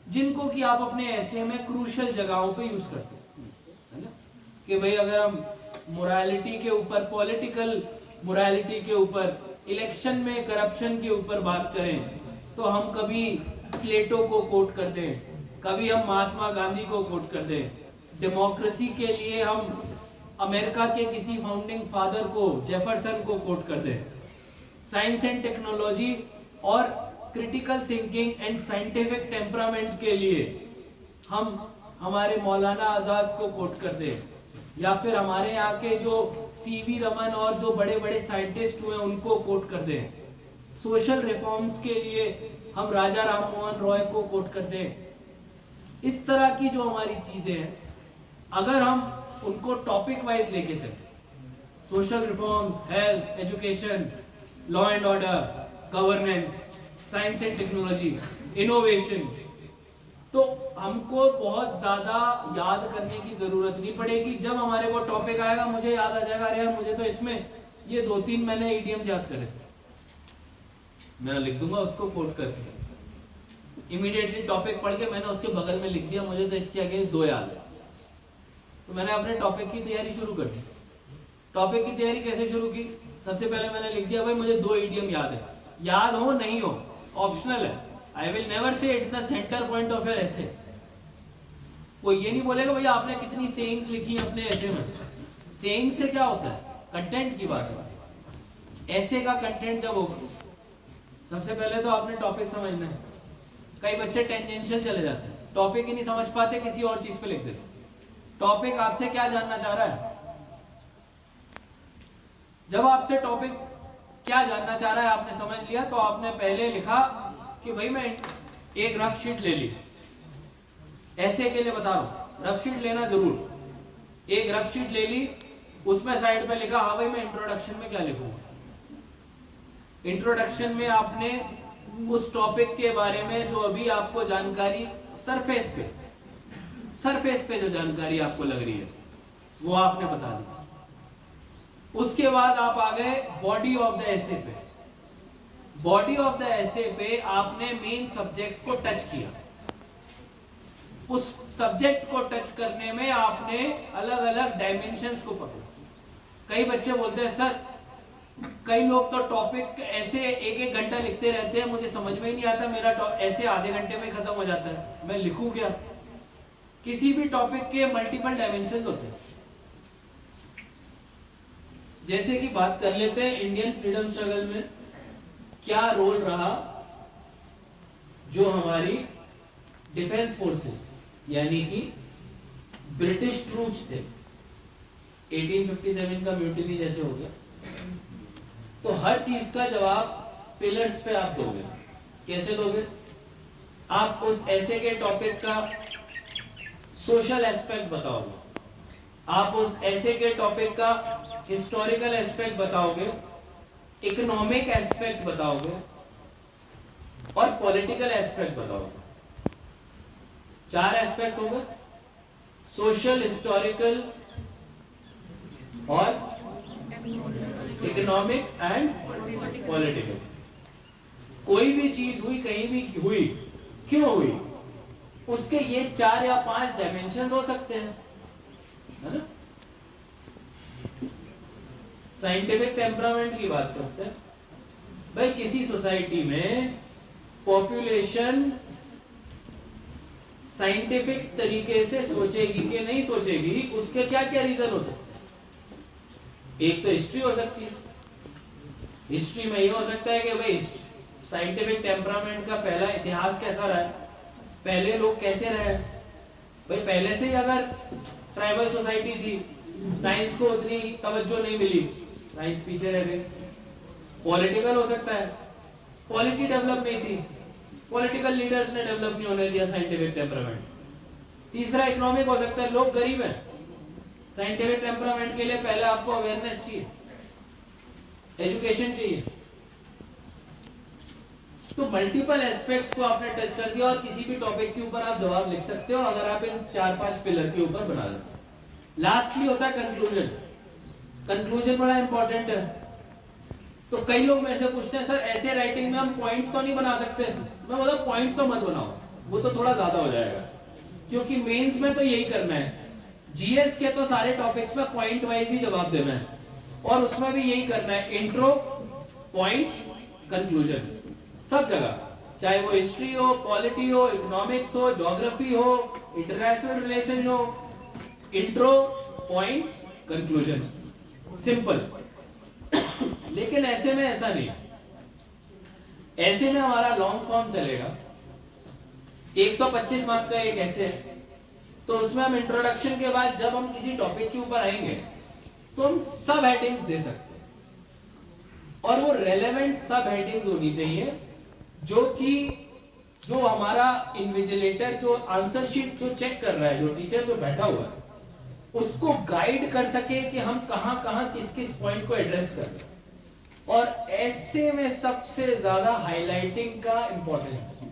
[SPEAKER 4] जिनको कि आप अपने ऐसे में क्रूशियल जगहों पे यूज कर सकते हैं, है ना? कि भाई अगर हम मोरालिटी के ऊपर, पॉलिटिकल मोरालिटी के ऊपर, इलेक्शन में करप्शन के ऊपर बात करें तो हम कभी प्लेटो को कोट कर दें, कभी हम महात्मा गांधी को कोट कर दें, डेमोक्रेसी के लिए हम अमेरिका के किसी फाउंडिंग फादर को, जेफरसन को कोट कर दें, साइंस एंड टेक्नोलॉजी और critical thinking and scientific temperament के लिए हम हमारे मौलाना आज़ाद को कोट कर दें, या फिर हमारे यहाँ के जो सीवी रमन और जो बड़े बड़े साइंटिस्ट हुए उनको कोट कर दें, सोशल रिफॉर्म्स के लिए हम राजा राम मोहन रॉय को कोट कर दें। इस तरह की जो हमारी चीजें हैं, अगर हम उनको टॉपिक वाइज लेके चलते, social reforms, health, education, law and order, governance, science and technology, innovation, तो हमको बहुत ज्यादा याद करने की जरूरत नहीं पड़ेगी। जब हमारे को टॉपिक आएगा मुझे याद आ जाएगा, अरे यार मुझे तो इसमें ये 2-3 मैंने ईडियम्स याद करे थे, मैं लिख दूंगा उसको कोट करके। इमीडिएटली टॉपिक पढ़ के मैंने उसके बगल में लिख दिया, मुझे तो इसके अगेंस्ट 2 याद है, तो मैंने अपने टॉपिक की तैयारी शुरू कर दी। टॉपिक की तैयारी कैसे शुरू की? सबसे पहले मैंने लिख दिया भाई मुझे 2 ईडियम याद है, याद हो नहीं हो ऑप्शनल है, I will never say it's the centre point of your एसे। वो ये नहीं बोलेगा भैया आपने कितनी सेइंग्स लिखी अपने एसे में। सेइंग से क्या होता है? कंटेंट की बात है। एसे का कंटेंट जब होगा, सबसे पहले तो आपने टॉपिक समझना है। कई बच्चे टेंजेंशियल चले जाते हैं, टॉपिक ही नहीं समझ पाते, किसी और चीज पे लिख देते। टॉपिक आपसे क्या जानना चाह रहा है? जब आपसे टॉपिक क्या जानना चाह रहा है आपने समझ लिया, तो आपने पहले लिखा कि भाई मैं एक रफ शीट ले ली, ऐसे के लिए बता रहा हूं, रफ शीट लेना जरूर। एक रफ शीट ले ली, उसमें साइड पे लिखा हाँ भाई मैं इंट्रोडक्शन में क्या लिखूंगा। इंट्रोडक्शन में आपने उस टॉपिक के बारे में जो अभी आपको जानकारी सरफेस पे जो जानकारी आपको लग रही है वो आपने बता दी। उसके बाद आप आ गए बॉडी ऑफ द एसे पे। बॉडी ऑफ द एसे पे आपने मेन सब्जेक्ट को टच किया। उस सब्जेक्ट को टच करने में आपने अलग अलग डायमेंशंस को पकड़ा। कई बच्चे बोलते हैं सर, कई लोग तो टॉपिक ऐसे 1-1 घंटा लिखते रहते हैं, मुझे समझ में ही नहीं आता, मेरा ऐसे आधे घंटे में खत्म हो जाता है, मैं लिखूं क्या? किसी भी टॉपिक के मल्टीपल डायमेंशंस होते हैं। जैसे कि बात कर लेते हैं इंडियन फ्रीडम स्ट्रगल में क्या रोल रहा जो हमारी डिफेंस फोर्सेस यानी कि ब्रिटिश ट्रूप्स थे। 1857 का म्यूटिनी जैसे हो गया, तो हर चीज का जवाब पिलर्स पे आप दोगे। कैसे दोगे? आप उस ऐसे के टॉपिक का सोशल एस्पेक्ट बताओगे, आप उस ऐसे के टॉपिक का हिस्टोरिकल एस्पेक्ट बताओगे, इकोनॉमिक एस्पेक्ट बताओगे और पॉलिटिकल एस्पेक्ट बताओगे। 4 एस्पेक्ट होंगे, सोशल, हिस्टोरिकल और इकोनॉमिक एंड पॉलिटिकल। कोई भी चीज हुई, कहीं भी हुई, क्यों हुई, उसके ये 4 या 5 डायमेंशन हो सकते हैं, है ना। साइंटिफिक टेम्परामेंट की बात करते हैं। भाई किसी सोसाइटी में पॉपुलेशन साइंटिफिक तरीके से सोचेगी कि नहीं सोचेगी, उसके क्या क्या रीजन हो सकते हैं। एक तो हिस्ट्री हो सकती है। हिस्ट्री में ये हो सकता है कि भाई साइंटिफिक टेम्परामेंट का पहला इतिहास कैसा रहा है, पहले लोग कैसे रहे। भाई पहले से ही अगर ट्राइबल सोसाइटी थी, साइंस को उतनी तवज्जो नहीं मिली, साइंस पीछे रह गई। पॉलिटिकल हो सकता है, पॉलिटी डेवलप नहीं थी, पॉलिटिकल लीडर्स ने डेवलप नहीं होने दिया साइंटिफिक टेम्परामेंट। तीसरा इकोनॉमिक हो सकता है, लोग गरीब हैं। साइंटिफिक टेम्परामेंट के लिए पहले आपको अवेयरनेस चाहिए, एजुकेशन चाहिए। तो मल्टीपल एस्पेक्ट्स को आपने टच कर दिया और किसी भी टॉपिक के ऊपर आप जवाब लिख सकते हो अगर आप इन 4-5 पिलर के ऊपर बना देते। लास्टली होता है कंक्लूजन। कंक्लूजन बड़ा इंपॉर्टेंट है। तो कई लोग मेरे से पूछते हैं, सर ऐसे राइटिंग में हम पॉइंट तो नहीं बना सकते। मैं बोला पॉइंट तो मत बनाओ, वो तो थोड़ा ज्यादा हो जाएगा, क्योंकि मेंस में तो यही करना है। जीएस के तो सारे टॉपिक्स में पॉइंट वाइज ही जवाब देना है और उसमें भी यही करना है, इंट्रो, पॉइंट्स, कंक्लूजन, सब जगह, चाहे वो हिस्ट्री हो, पॉलिटी हो, इकोनॉमिक्स हो, ज्योग्राफी हो, इंटरनेशनल रिलेशन हो, इंट्रो, पॉइंट्स, कंक्लूजन, सिंपल। लेकिन ऐसे में ऐसा नहीं, ऐसे में हमारा लॉन्ग फॉर्म चलेगा। 125 मार्क का एक ऐसे है, तो उसमें हम इंट्रोडक्शन के बाद जब हम किसी टॉपिक के ऊपर आएंगे तो हम सब हेडिंग्स दे सकते हैं और वो रेलेवेंट सब हेडिंग्स होनी चाहिए जो हमारा इन्विजिलेटर जो आंसर शीट जो चेक कर रहा है, जो टीचर जो बैठा हुआ है, उसको गाइड कर सके कि हम कहां किस किस पॉइंट को एड्रेस कर रहे हैं। और ऐसे में सबसे ज्यादा हाईलाइटिंग का इंपॉर्टेंस है।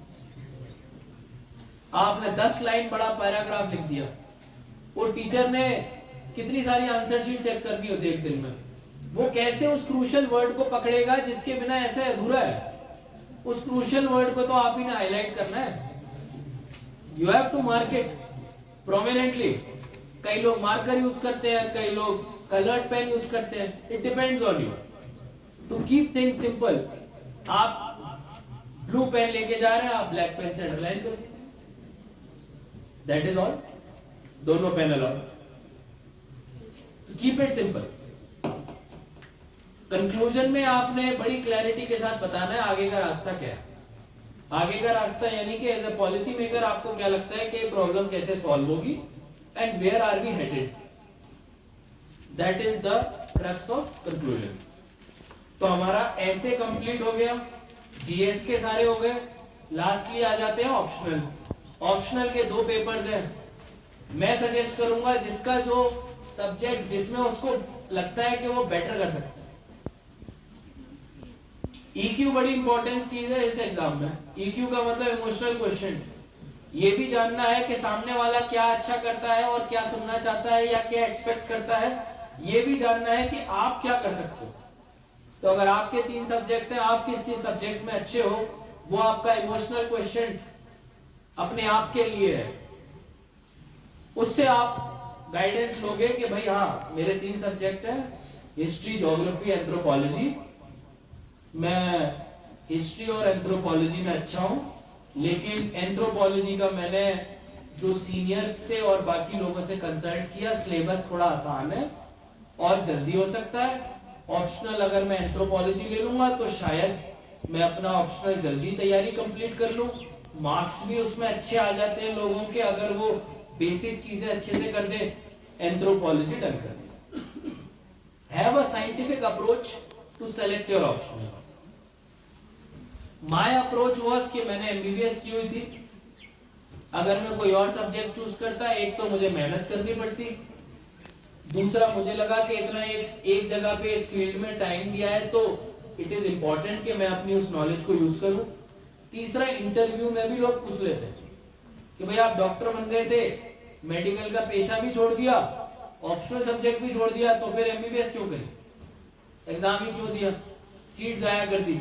[SPEAKER 4] आपने 10 लाइन बड़ा पैराग्राफ लिख दिया, वो टीचर ने कितनी सारी आंसर शीट चेक करनी होती है एक दिन में, वो कैसे उस क्रूशियल वर्ड को पकड़ेगा जिसके बिना ऐसे अधूरा है। उस क्रूशियल वर्ड को तो आप ही ने हाईलाइट करना है। You have to mark it prominently. कई लोग मार्कर यूज करते हैं, कई लोग कलर्ड पेन यूज करते हैं, it depends on you to keep things simple. आप ब्लू पेन लेके जा रहे हैं, आप ब्लैक पेन से अंडरलाइन कर दीजिए, दैट इज ऑल। दोनों पेन अलाउ, तो कीप इट सिंपल। कंक्लूजन में आपने बड़ी क्लैरिटी के साथ बताना है आगे का रास्ता क्या है। आगे का रास्ता यानी कि एज ए पॉलिसी मेकर आपको क्या लगता है कि प्रॉब्लम कैसे सॉल्व होगी and where are we headed, that is the crux of conclusion. तो हमारा ऐसे कंप्लीट हो गया, जीएस के सारे हो गए। लास्टली आ जाते हैं ऑप्शनल। ऑप्शनल के 2 पेपर्स हैं। मैं सजेस्ट करूंगा जिसका जो सब्जेक्ट जिसमें उसको लगता है कि वो बेटर कर सकता है। EQ बड़ी इंपॉर्टेंट चीज है इस एग्जाम में। EQ का मतलब इमोशनल क्वेश्चन। ये भी जानना है कि सामने वाला क्या अच्छा करता है और क्या सुनना चाहता है या क्या एक्सपेक्ट करता है। ये भी जानना है कि आप क्या कर सकते हो। तो अगर आपके 3 सब्जेक्ट हैं, आप किस चीज सब्जेक्ट में अच्छे हो, वो आपका इमोशनल क्वेश्चन अपने आप के लिए है। उससे आप गाइडेंस लोगे कि भाई हाँ मेरे 3 सब्जेक्ट हैं, हिस्ट्री, ज्योग्राफी, एंथ्रोपोलॉजी। मैं हिस्ट्री और एंथ्रोपोलॉजी में अच्छा हूं, लेकिन एंथ्रोपोलॉजी का मैंने जो सीनियर्स से और बाकी लोगों से कंसल्ट किया, सिलेबस थोड़ा आसान है और जल्दी हो सकता है। ऑप्शनल अगर मैं एंथ्रोपोलॉजी ले लूंगा तो शायद मैं अपना ऑप्शनल जल्दी तैयारी कंप्लीट कर लूं। मार्क्स भी उसमें अच्छे आ जाते हैं लोगों के अगर वो बेसिक चीजें अच्छे से कर दे। एंथ्रोपोलॉजी डन कर दे। Have a scientific approach to select your optional. My approach was कि मैंने एमबीबीएस की हुई थी। अगर मैं कोई और सब्जेक्ट चूज करता, एक तो मुझे मेहनत करनी पड़ती,
[SPEAKER 3] दूसरा, मुझे लगा कि इतना एक जगह पे एक फील्ड में टाइम दिया है तो इट इज इम्पोर्टेंट कि मैं अपनी उस नॉलेज को यूज करूं। तीसरा, इंटरव्यू में भी लोग पूछ लेते हैं कि भाई आप डॉक्टर बन गए थे, मेडिकल का पेशा भी छोड़ दिया, ऑप्शनल सब्जेक्ट भी छोड़ दिया, तो फिर एमबीबीएस क्यों करी, एग्जाम ही क्यों दिया, सीट जाया कर दी।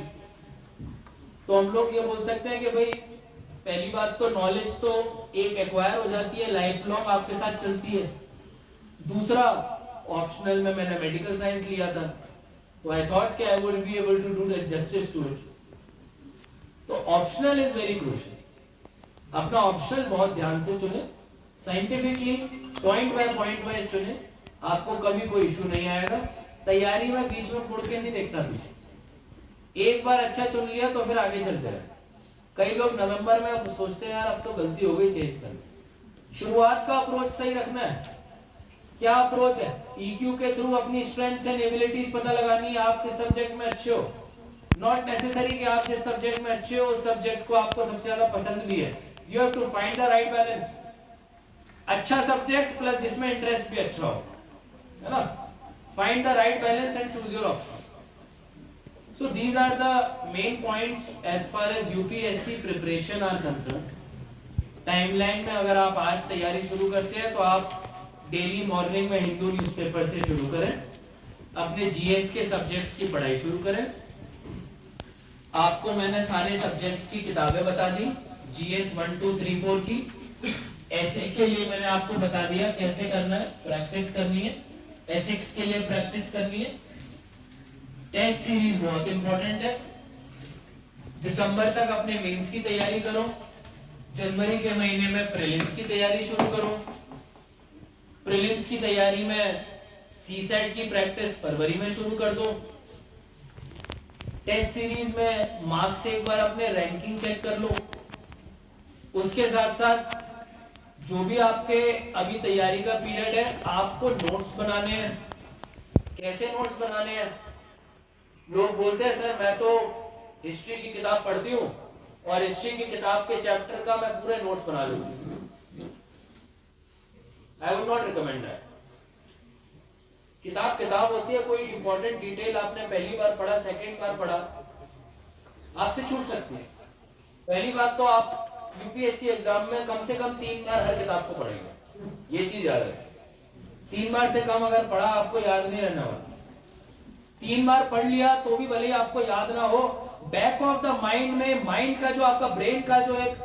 [SPEAKER 3] तो हम लोग ये बोल सकते हैं कि भाई पहली बात तो नॉलेज तो एक एक्वायर हो जाती है, लाइफ लॉन्ग आपके साथ चलती है। दूसरा, ऑप्शनल में मैंने मेडिकल साइंस लिया था, तो आई थॉट कि I would be able to do the justice to it. तो ऑप्शनल इज वेरी क्रूशियल। अपना ऑप्शनल बहुत ध्यान से चुने, scientifically point by point wise चुने, आपको कभी कोई इशू नहीं आएगा। तैयारी में बीच में मुड़ के नहीं देखना पीछे, एक बार अच्छा चुन लिया तो फिर आगे चलते रहे। कई लोग नवंबर में अब सोचते हैं यार अब तो गलती हो गई, चेंज कर। शुरुआत का अप्रोच सही रखना है। क्या अप्रोच है? EQ के थ्रू अपनी स्ट्रेंथ्स एंड एबिलिटीज पता लगानी है, आप किस सब्जेक्ट में अच्छे हो। नॉट नेसेसरी कि आप जिस सब्जेक्ट में अच्छे हो उस सब्जेक्ट को आपको सबसे ज्यादा पसंद भी है। You have to find the right balance. अच्छा सब्जेक्ट प्लस जिसमें इंटरेस्ट भी अच्छा हो, है ना। Find the right balance and choose your option. So these are the main points as far as UPSC preparation are concerned. Timeline में अगर आप आज तैयारी शुरू करते हैं तो आप डेली मॉर्निंग में हिंदू न्यूज़पेपर से शुरू करें, अपने जीएस के सब्जेक्ट्स की पढ़ाई शुरू करें। आपको मैंने सारे सब्जेक्ट्स की किताबें बता दी, जीएस 1 2 3 4 की। ऐसे के लिए मैंने आपको बता दिया कैसे करना है, प्रैक्टिस करनी है। एथिक्स के लिए प्रैक्टिस करनी है। टेस्ट सीरीज बहुत इंपॉर्टेंट है। दिसंबर तक अपने मेंस की तैयारी करो, जनवरी के महीने में प्रीलिम्स की तैयारी शुरू करो। प्रीलिम्स की तैयारी में सीसेट की प्रैक्टिस फरवरी में शुरू कर दो। टेस्ट सीरीज में मार्क्स एक बार अपने रैंकिंग चेक कर लो। उसके साथ साथ जो भी आपके अभी तैयारी का पीरियड है, आपको नोट्स बनाने हैं। कैसे नोट्स बनाने हैं? लोग बोलते हैं सर मैं तो हिस्ट्री की किताब पढ़ती हूँ और हिस्ट्री की किताब के चैप्टर का मैं पूरे नोट्स बना लूंगी। I would not recommend that. किताब होती है, कोई इंपॉर्टेंट डिटेल आपने पहली बार पढ़ा, सेकंड बार पढ़ा, आपसे छूट सकती है। पहली बात तो आप यूपीएससी एग्जाम में कम से कम 3 बार हर किताब को पढ़ेंगे, ये चीज याद रखें। 3 बार से कम अगर पढ़ा आपको याद नहीं रहने वाला। 3 बार पढ़ लिया तो भी भले आपको याद ना हो, बैक ऑफ द माइंड में, माइंड का जो आपका ब्रेन का जो एक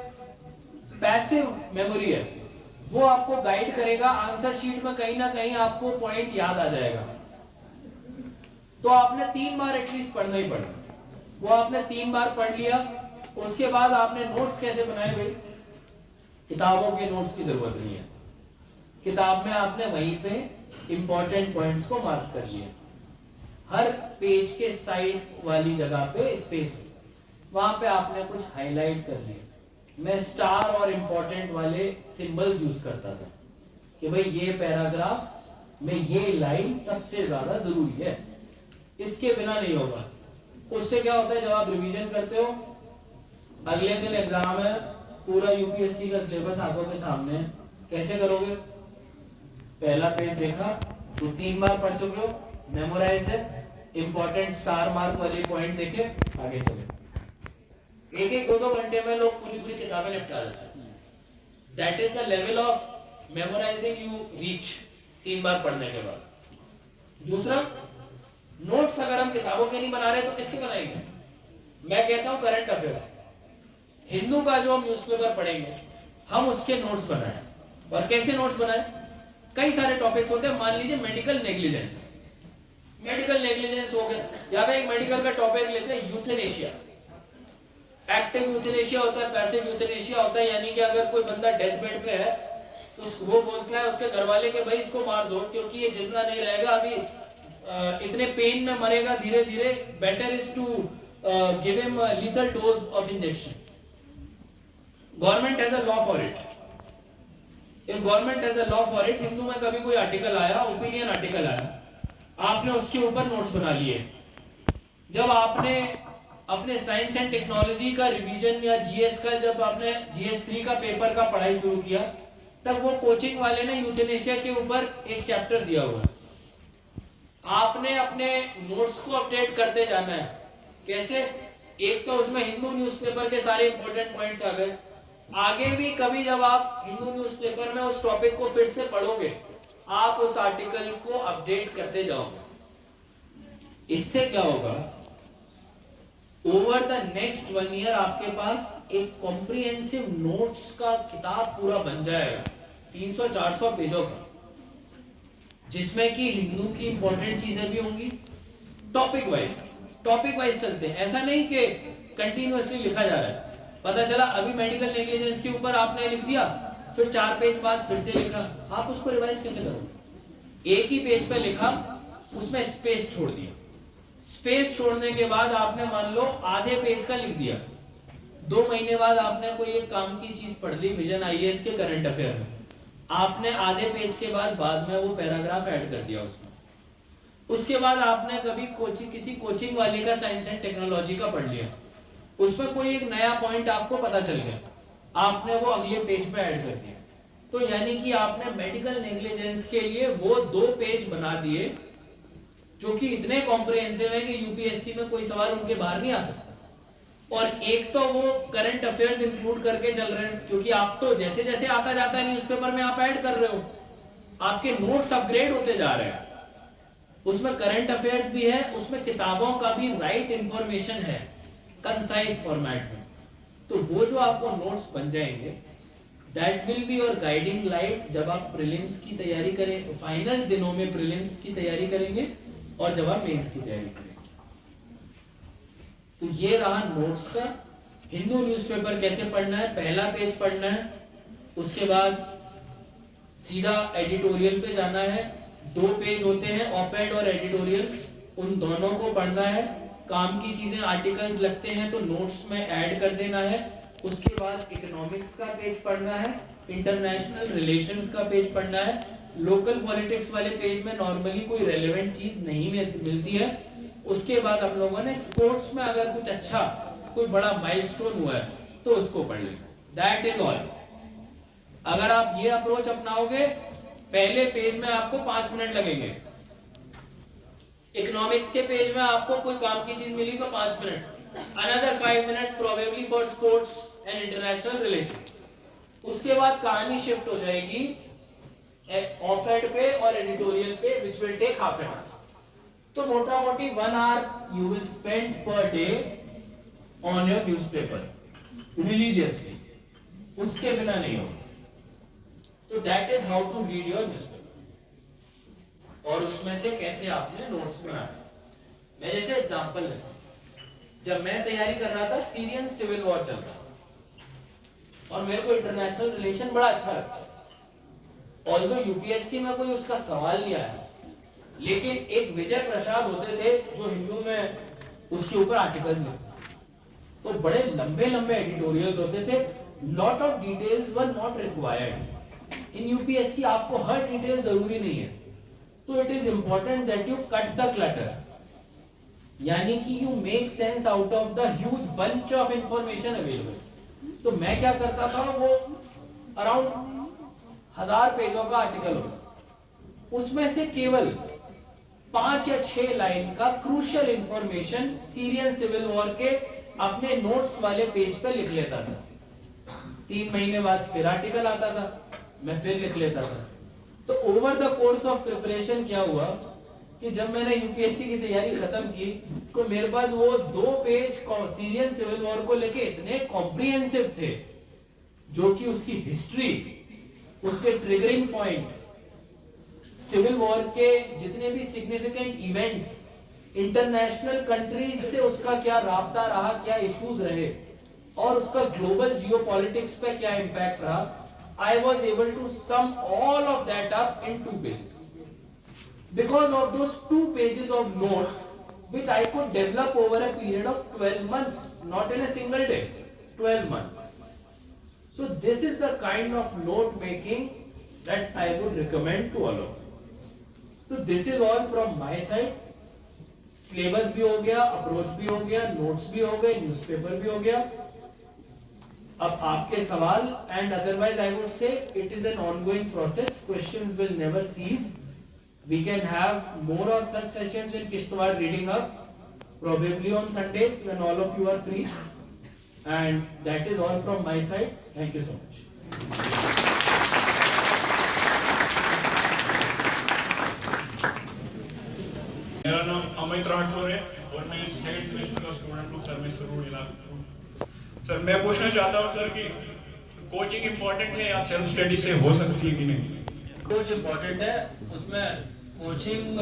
[SPEAKER 3] पैसिव मेमोरी है वो आपको गाइड करेगा। आंसर शीट में कहीं ना कहीं आपको पॉइंट याद आ जाएगा। तो आपने 3 बार एटलीस्ट पढ़ना ही पड़ना। वो आपने 3 बार पढ़ लिया, उसके बाद आपने नोट्स कैसे बनाए भाई? किताबों के नोट्स की जरूरत नहीं है। किताब में आपने वहीं पे इंपॉर्टेंट पॉइंट्स को मार्क कर लिया। हर पेज के साइड वाली जगह पे स्पेस, वहां पे आपने कुछ हाईलाइट कर लिया। मैं स्टार और इंपॉर्टेंट वाले सिंबल्स यूज करता था कि भाई ये पैराग्राफ में ये लाइन सबसे ज्यादा जरूरी है, इसके बिना नहीं होगा। उससे क्या होता है, जब आप रिवीजन करते हो, अगले दिन एग्जाम है, पूरा यूपीएससी का सिलेबस आंखों के सामने है, कैसे करोगे? पहला पेज देखा तो 3 बार पढ़ चुके हो, मेमोराइज्ड है, इंपॉर्टेंट स्टार मार्क वाले पॉइंट देखे, आगे चले। 1-1 2-2 घंटे में लोग पूरी किताबें निपटा देते हैं। That is the level of memorising you reach 3 बार पढ़ने के बाद। दूसरा, नोट्स अगर हम किताबों के नहीं बना रहे तो किसके बनाएंगे? मैं कहता हूं करंट अफेयर्स। हिंदू का जो हम न्यूज़पेपर पढ़ेंगे हम उसके नोट्स बनाएं। और कैसे नोट्स बनाएं? कई सारे टॉपिक्स होते हैं। मान लीजिए मेडिकल नेग्लिजेंस हो गया, या फिर एक मेडिकल का टॉपिक लेते हैं यूथेनेशिया। एक्टिव यूथेनेशिया होता है, पैसिव यूथेनेशिया होता है, यानी कि अगर कोई बंदा डेथ बेड पे है तो वो बोलता है उसके घर वाले के भाई इसको मार दो क्योंकि ये जिंदा नहीं रहेगा, अभी इतने पेन में मरेगा धीरे धीरे, better is to give him lethal dose of injection. Government has a law for it. If government has a law for it, Hindu में कभी कोई आर्टिकल आया, ओपिनियन आर्टिकल आया, आपने उसके ऊपर नोट्स बना लिए। जब आपने अपने साइंस एंड टेक्नोलॉजी का रिवीजन या जीएस का, जब आपने जीएस 3 का पेपर का पढ़ाई शुरू किया, तब वो कोचिंग वाले ने यूथेनेशिया के ऊपर एक चैप्टर दिया हुआ है। आपने अपने नोट्स को अपडेट करते जाना है। कैसे? एक तो उसमें हिंदू न्यूज़पेपर के सारे इंपॉर्टेंट पॉइंट्स आ गए, आगे भी कभी जब आप हिंदू न्यूज़पेपर में उस टॉपिक को फिर से पढ़ोगे, आप उस आर्टिकल को अपडेट करते जाओगे। इससे क्या होगा, ओवर द नेक्स्ट 1 ईयर आपके पास एक कॉम्प्रिहेंसिव नोट्स का किताब पूरा बन जाएगा, 300-400 पेजों का, जिसमें कि हिंदू की इंपॉर्टेंट चीजें भी होंगी। टॉपिक वाइज चलते हैं, ऐसा नहीं कि कंटिन्यूअसली लिखा जा रहा है। पता चला अभी मेडिकल नेग्लिजेंस के ऊपर आपने लिख दिया, फिर 4 पेज बाद फिर से लिखा, आप उसको रिवाइज कैसे करोगे? एक ही पेज पे लिखा, उसमें स्पेस छोड़ दिया, स्पेस छोड़ने के बाद आपने मान लो आधे पेज का लिख दिया, 2 महीने बाद आपने कोई एक काम की चीज पढ़ ली, विजन आईएएस के करंट अफेयर में, आपने आधे पेज के बाद में वो पैराग्राफ ऐड कर दिया उसमें। उसके बाद आपने कभी किसी कोचिंग वाले का साइंस एंड टेक्नोलॉजी का पढ़ लिया, उसमें कोई एक नया पॉइंट आपको पता चल गया, आपने वो अगले पेज पे ऐड कर दिया। तो यानी कि आपने मेडिकल नेग्लिजेंस के लिए वो 2 पेज बना दिए, जो कि इतने कॉम्प्रिहेंसिव है कि यूपीएससी में कोई सवाल उनके बाहर नहीं आ सकता। और एक तो वो करंट अफेयर्स इंक्लूड करके चल रहे हैं, क्योंकि आप तो जैसे जैसे आता जाता है न्यूज़पेपर में आप ऐड कर रहे हो, आपके नोट्स अपग्रेड होते जा रहे हैं, उसमें करंट अफेयर्स भी है, उसमें किताबों का भी राइट इंफॉर्मेशन है कंसाइज फॉर्मेट में। तो वो जो आपको नोट्स बन जाएंगे, that will be your guiding light जब आप प्रीलिम्स की तैयारी करें, फाइनल दिनों में प्रीलिम्स की तैयारी करेंगे और जब आप मेंस की तैयारी करेंगे। तो ये रहा नोट्स का। हिंदू न्यूज़पेपर कैसे पढ़ना है, पहला पेज पढ़ना है, उसके बाद सीधा एडिटोरियल पे जाना है, 2 पेज होते हैं ऑपेड और एडिटोरियल, उन दोनों को पढ़ना है। काम की चीजें आर्टिकल्स लगते हैं तो नोट्स में ऐड कर देना है। उसके बाद इकोनॉमिक्स का पेज पढ़ना है, इंटरनेशनल रिलेशंस का पेज पढ़ना है। लोकल पॉलिटिक्स वाले पेज में नॉर्मली कोई रेलेवेंट चीज नहीं मिलती है। उसके बाद हम लोगों ने स्पोर्ट्स में अगर कुछ अच्छा, कोई बड़ा माइलस्टोन हुआ है तो उसको पढ़ लेना, दैट इज ऑल। अगर आप ये अप्रोच अपनाओगे, पहले पेज में आपको 5 मिनट लगेंगे, इकोनॉमिक्स के पेज में आपको कोई काम की चीज मिली तो 5 minute, another 5 minutes probably for sports and international relation. उसके बाद कहानी शिफ्ट हो जाएगी ऑपेड पे और एडिटोरियल पे, which will take half an hour. तो मोटा मोटी 1 hour you will spend per day on your newspaper religiously, उसके बिना नहीं होगा। तो that is how to read your newspaper, और उसमें से कैसे आपने नोट्स बनाए। मैं जैसे एग्जांपल लेता हूं, जब मैं तैयारी कर रहा था, सीरियन सिविल वॉर चल रहा था और मेरे को इंटरनेशनल रिलेशन बड़ा अच्छा लगता है। ऑल्दो यूपीएससी में कोई उसका सवाल नहीं आया, लेकिन एक विजय प्रसाद होते थे जो हिंदू में उसके ऊपर आर्टिकल्स लिखते, तो बड़े लंबे लंबे एडिटोरियल्स होते थे, lot of details were not required. In UPSC आपको हर डिटेल जरूरी नहीं है, तो it is important that you cut the clutter, यानी कि you make sense out of the huge bunch of information available. तो मैं क्या करता था, वो अराउंड 1000 पेजों का आर्टिकल होगा, उसमें से केवल 5 या 6 लाइन का crucial information Syrian civil war के अपने नोट्स वाले पेज पे लिख लेता था। 3 महीने बाद फिर आर्टिकल आता था, मैं फिर लिख लेता था। तो over the course of preparation क्या हुआ कि जब मैंने यूपीएससी की तैयारी खत्म की, तो मेरे पास वो 2 पेज सीरियन सिविल वॉर को लेके इतने कॉम्प्रिहेंसिव थे, जो कि उसकी हिस्ट्री, उसके ट्रिगरिंग पॉइंट, सिविल वॉर के जितने भी सिग्निफिकेंट इवेंट्स, इंटरनेशनल कंट्रीज से उसका क्या राब्ता रहा, क्या इश्यूज रहे, और उसका ग्लोबल जियोपॉलिटिक्स पे क्या इम्पैक्ट रहा, I was able to sum all of that up in 2 pages. Because of those 2 pages of notes, which I could develop over a period of 12 months, not in a single day, 12 months. So this is the kind of note making that I would recommend to all of you. So this is all from my side. Syllabus भी हो गया, approach भी हो गया, notes भी हो गए, newspaper भी हो गया। अब आपके सवाल, and otherwise I would say it is an ongoing process, questions will never cease. we can have more of such sessions in Kishtwar Reading Hub, probably on Sundays when all of you are free. And that is all from my side. Thank you so much.
[SPEAKER 6] मेरा नाम अमित राठौर है और मैं second semester का student हूँ sir. मैं सरूर इलाका। Sir मैं पूछना चाहता हूँ सर कि कोचिंग इम्पोर्टेंट है या सेल्फ स्टडी से हो सकती है कि नहीं?
[SPEAKER 3] कोच इम्पोर्टेंट है, उसमें कोचिंग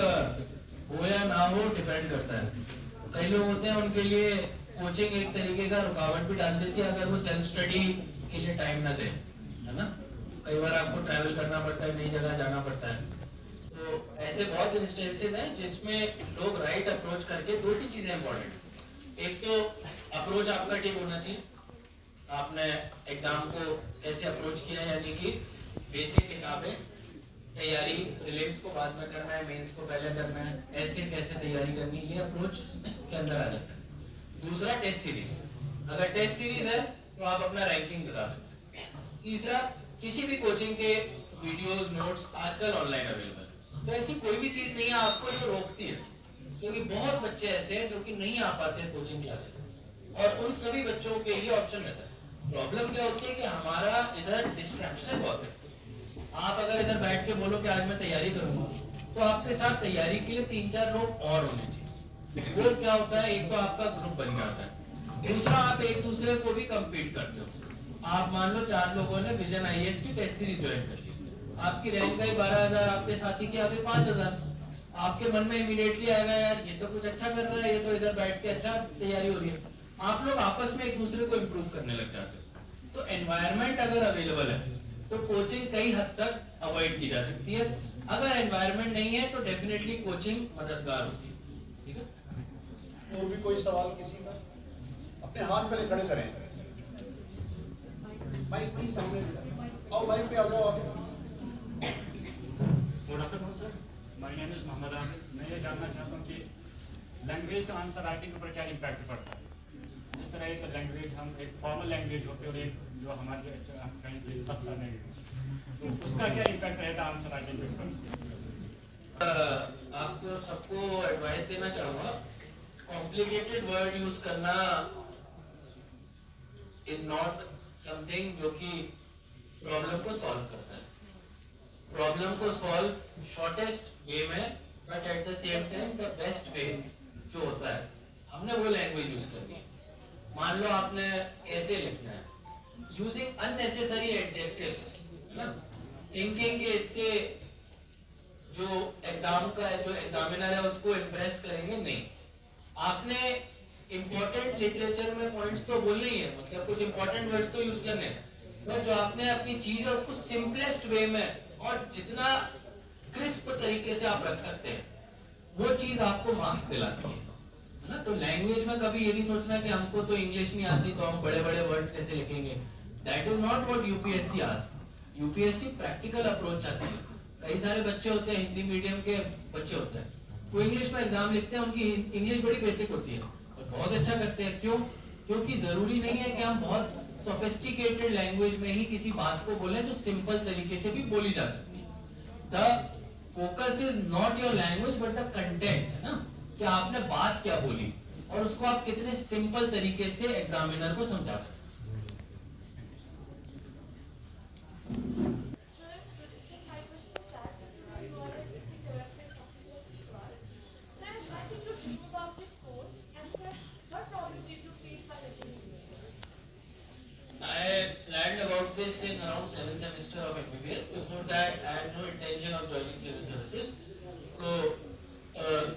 [SPEAKER 3] हो या ना हो डिपेंड करता है। कई लोग होते हैं उनके लिए कोचिंग एक तरीके का रुकावट भी डाल देती है अगर वो सेल्फ स्टडी के लिए टाइम ना दे, है ना। कई बार आपको ट्रैवल करना पड़ता है, नई जगह जाना पड़ता है, तो ऐसे बहुत इंस्टेंसेस हैं जिसमें लोग राइट अप्रोच करके दो तीन चीजें इंपॉर्टेंट। एक तो अप्रोच आपका ठीक होना चाहिए, आपने एग्जाम को कैसे अप्रोच किया, यानी कि बेसिक किताबें, तैयारी, प्रीलिम्स को बाद में करना है, मेंस को पहले करना है, ऐसे कैसे तैयारी करनी है, ये अप्रोच के अंदर आ जाता है। दूसरा टेस्ट सीरीज, अगर टेस्ट सीरीज है तो आप अपना रैंकिंग बता सकते हैं। तीसरा किसी भी कोचिंग के वीडियोस, नोट्स आजकल ऑनलाइन अवेलेबल है, तो ऐसी कोई भी चीज नहीं है आपको जो रोकती है, क्योंकि बहुत बच्चे ऐसे हैं जो कि नहीं आ पाते कोचिंग क्लासेस, और उन सभी बच्चों के लिए ऑप्शन रहता है। प्रॉब्लम क्या होती है कि हमारा इधर डिस्ट्रैक्शन बहुत है। आप अगर इधर बैठ के बोलो कि आज मैं तैयारी करूंगा, तो आपके साथ तैयारी के लिए 3-4 लोग और होने चाहिए। वो क्या होता है, एक तो आपका ग्रुप बन जाता है, दूसरा आप एक दूसरे को भी कम्पीट करते हो। आप मान लो 4 लोगों ने विजन आईएएस की टेस्ट सीरीज ज्वाइन कर ली, आपकी रैंक गई 12,000, आपके साथी की आ गई 5,000। आपके मन में इमीडिएटली आएगा यार ये तो कुछ अच्छा कर रहा है, ये तो इधर बैठ के अच्छा तैयारी हो रही है। आप लोग आपस में एक दूसरे को इम्प्रूव करने लग जाते हो। तो एनवायरमेंट अगर अवेलेबल है तो कोचिंग कई हद तक अवॉइड की जा सकती है। अगर एनवायरमेंट नहीं है तो डेफिनेटली कोचिंग मददगार होती है। ठीक है,
[SPEAKER 1] और भी कोई सवाल किसी का? अपने हाथ पहले खड़े करें, माइक भी सामने आओ, माइक पे आ जाओ आप।
[SPEAKER 7] Good afternoon sir, my name is Mohammad Asif. मैं ये जानना चाहता हूँ कि लैंग्वेज का आंसर राइटिंग के ऊपर क्या इम्पैक्ट पड़ता है। जिस तरह एक लैंग्वेज, हम एक फॉर्मल लैंग्वेज होते हैं और एक जो हमारे हम कहेंगे सस्ता लैंग्वेज, तो उसका क्या इम्पैक्ट रहेगा आंसर राइटिंग के ऊपर?
[SPEAKER 3] आपको सबको एडवाइस देना चाहूंगा, कॉम्प्लिकेटेड वर्ड यूज करना इज नॉट समथिंग जो कि प्रॉब्लम को सॉल्व करता है। प्रॉब्लम को सॉल्व शॉर्टेस्ट वे में, but at the same time the best way जो होता है, हमने वो लैंग्वेज यूज करनी है। मान लो आपने ऐसे लिखना है, यूजिंग अननेसेसरी एडजेक्टिव्स, है ना, थिंकिंग के इससे जो एग्जाम का है, जो एग्जामिनर है उसको इम्प्रेस करेंगे, नहीं। आपने इंपॉर्टेंट लिटरेचर में पॉइंट्स तो बोलने ही है, मतलब कुछ इंपॉर्टेंट वर्ड्स तो यूज करने हैं, तो जो आपने अपनी चीज है उसको सिंपलेस्ट वे में और जितना क्रिस्प तरीके से आप रख सकते हैं, वो चीज आपको मार्क्स दिलाती है ना। तो लैंग्वेज में कभी ये नहीं सोचना कि हमको तो इंग्लिश नहीं आती तो हम बड़े बड़े वर्ड्स कैसे लिखेंगे। That is not what UPSC ask. UPSC practical approach चाहती है। कई सारे बच्चे होते हैं, हिंदी मीडियम के बच्चे होते हैं, वो इंग्लिश में एग्जाम लिखते हैं, उनकी इंग्लिश बड़ी बेसिक होती है और बहुत अच्छा करते हैं। क्यों? क्योंकि जरूरी नहीं है कि हम बहुत सोफिस्टिकेटेड लैंग्वेज में ही किसी बात को बोलें जो सिंपल तरीके से भी बोली जा सकती है। The focus is not your language but the content, है ना, कि आपने बात क्या बोली और उसको आप कितने सिंपल तरीके से एग्जामिनर को समझा सकते हैं। I learned about this in around 7th semester of MBBS. Before that, I had no intention of joining civil services. So,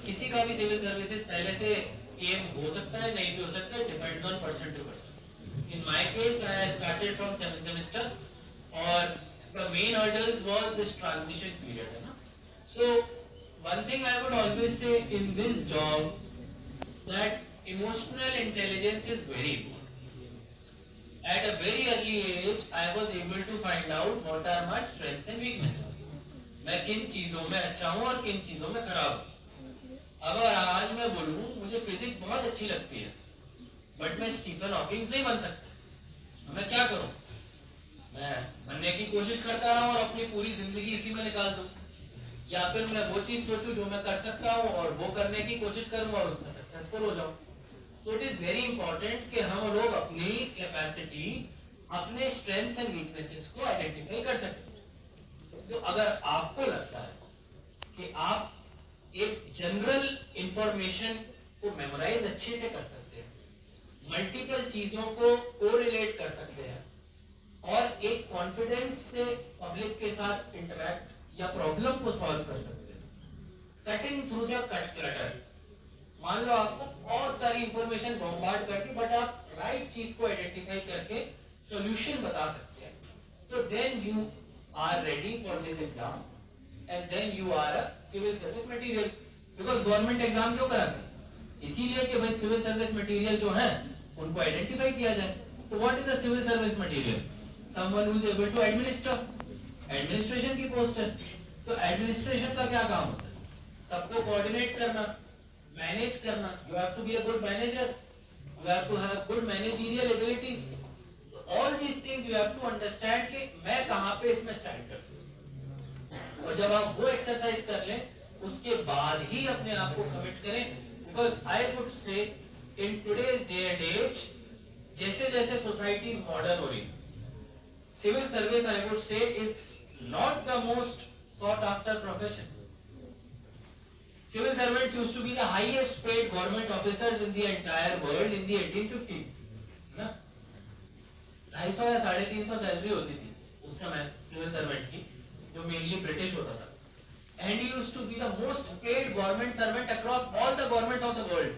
[SPEAKER 3] किसी का भी सिविल सर्विसेज पहले से एम हो सकता है, नहीं भी हो सकता है, depend on person to person. In my case I started from 7th semester और the main hurdles was this transition period, है ना। So one thing I would always say in this job that emotional intelligence is very important. At a very early age, I was able to find out what are my strengths and weaknesses. मैं किन चीजों में अच्छा हूँ और किन चीजों में खराब हूँ। अगर आज मैं बोलूँ मुझे फिजिक्स बहुत अच्छी लगती है, बट मैं स्टीफन हॉकिंग्स नहीं बन सकता, मैं क्या करूँ? मैं बनने की कोशिश करता रहा और अपनी पूरी जिंदगी इसी में निकाल दूँ।
[SPEAKER 4] या फिर मैं वो चीज सोचूं जो मैं कर सकता हूँ और वो करने की कोशिश करूँ और उसमें सक्सेसफुल हो जाऊं। तो इट इज वेरी इंपॉर्टेंट कि हम लोग अपनी कैपेसिटी, अपने स्ट्रेंथ्स एंड वीकनेसेस को आइडेंटिफाई कर सकें। तो अगर आपको लगता है कि आप एक जनरल इंफॉर्मेशन को मेमोराइज अच्छे से कर सकते हैं, मल्टीपल चीजों को कोरिलेट कर सकते हैं और एक कॉन्फिडेंस से पब्लिक के साथ इंटरैक्ट या प्रॉब्लम को सॉल्व कर सकते हैं, cutting through the cut clutter. मान लो आपको बहुत सारी इंफॉर्मेशन बॉम्बार्ड करके, बट आप राइट चीज को आइडेंटिफाई करके सॉल्यूशन बता सकते हैं, तो then you are ready for this exam and then you are a civil service material. Because government exam क्यों कराते हैं? इसीलिए कि भाई सिविल सर्विस मटेरियल जो है उनको आइडेंटिफाई किया जाए। तो what is the civil service material? Someone who is able to administer, administration की पोस्ट है। तो एडमिनिस्ट्रेशन का क्या काम होता है? सबको कोऑर्डिनेट करना, मैनेज करना। You have to be a good manager, you have to have good managerial abilities. All these things you have to understand कि मैं कहां पे इसमें स्टैंड करता हूं। और जब आप वो एक्सरसाइज कर लें, उसके बाद ही अपने आप को कमिट करें। Because I would say in today's day and age, जैसे जैसे सोसाइटी मॉडर्न हो रही, civil service I would say is not the most sought after profession. Civil servants used to be the highest paid government officers in the entire world in the 1850s. ना 250 या 350 salary होती थी उस समय civil servant की, जो mainly British होता था. And he used to be the most paid government servant across all the governments of the world.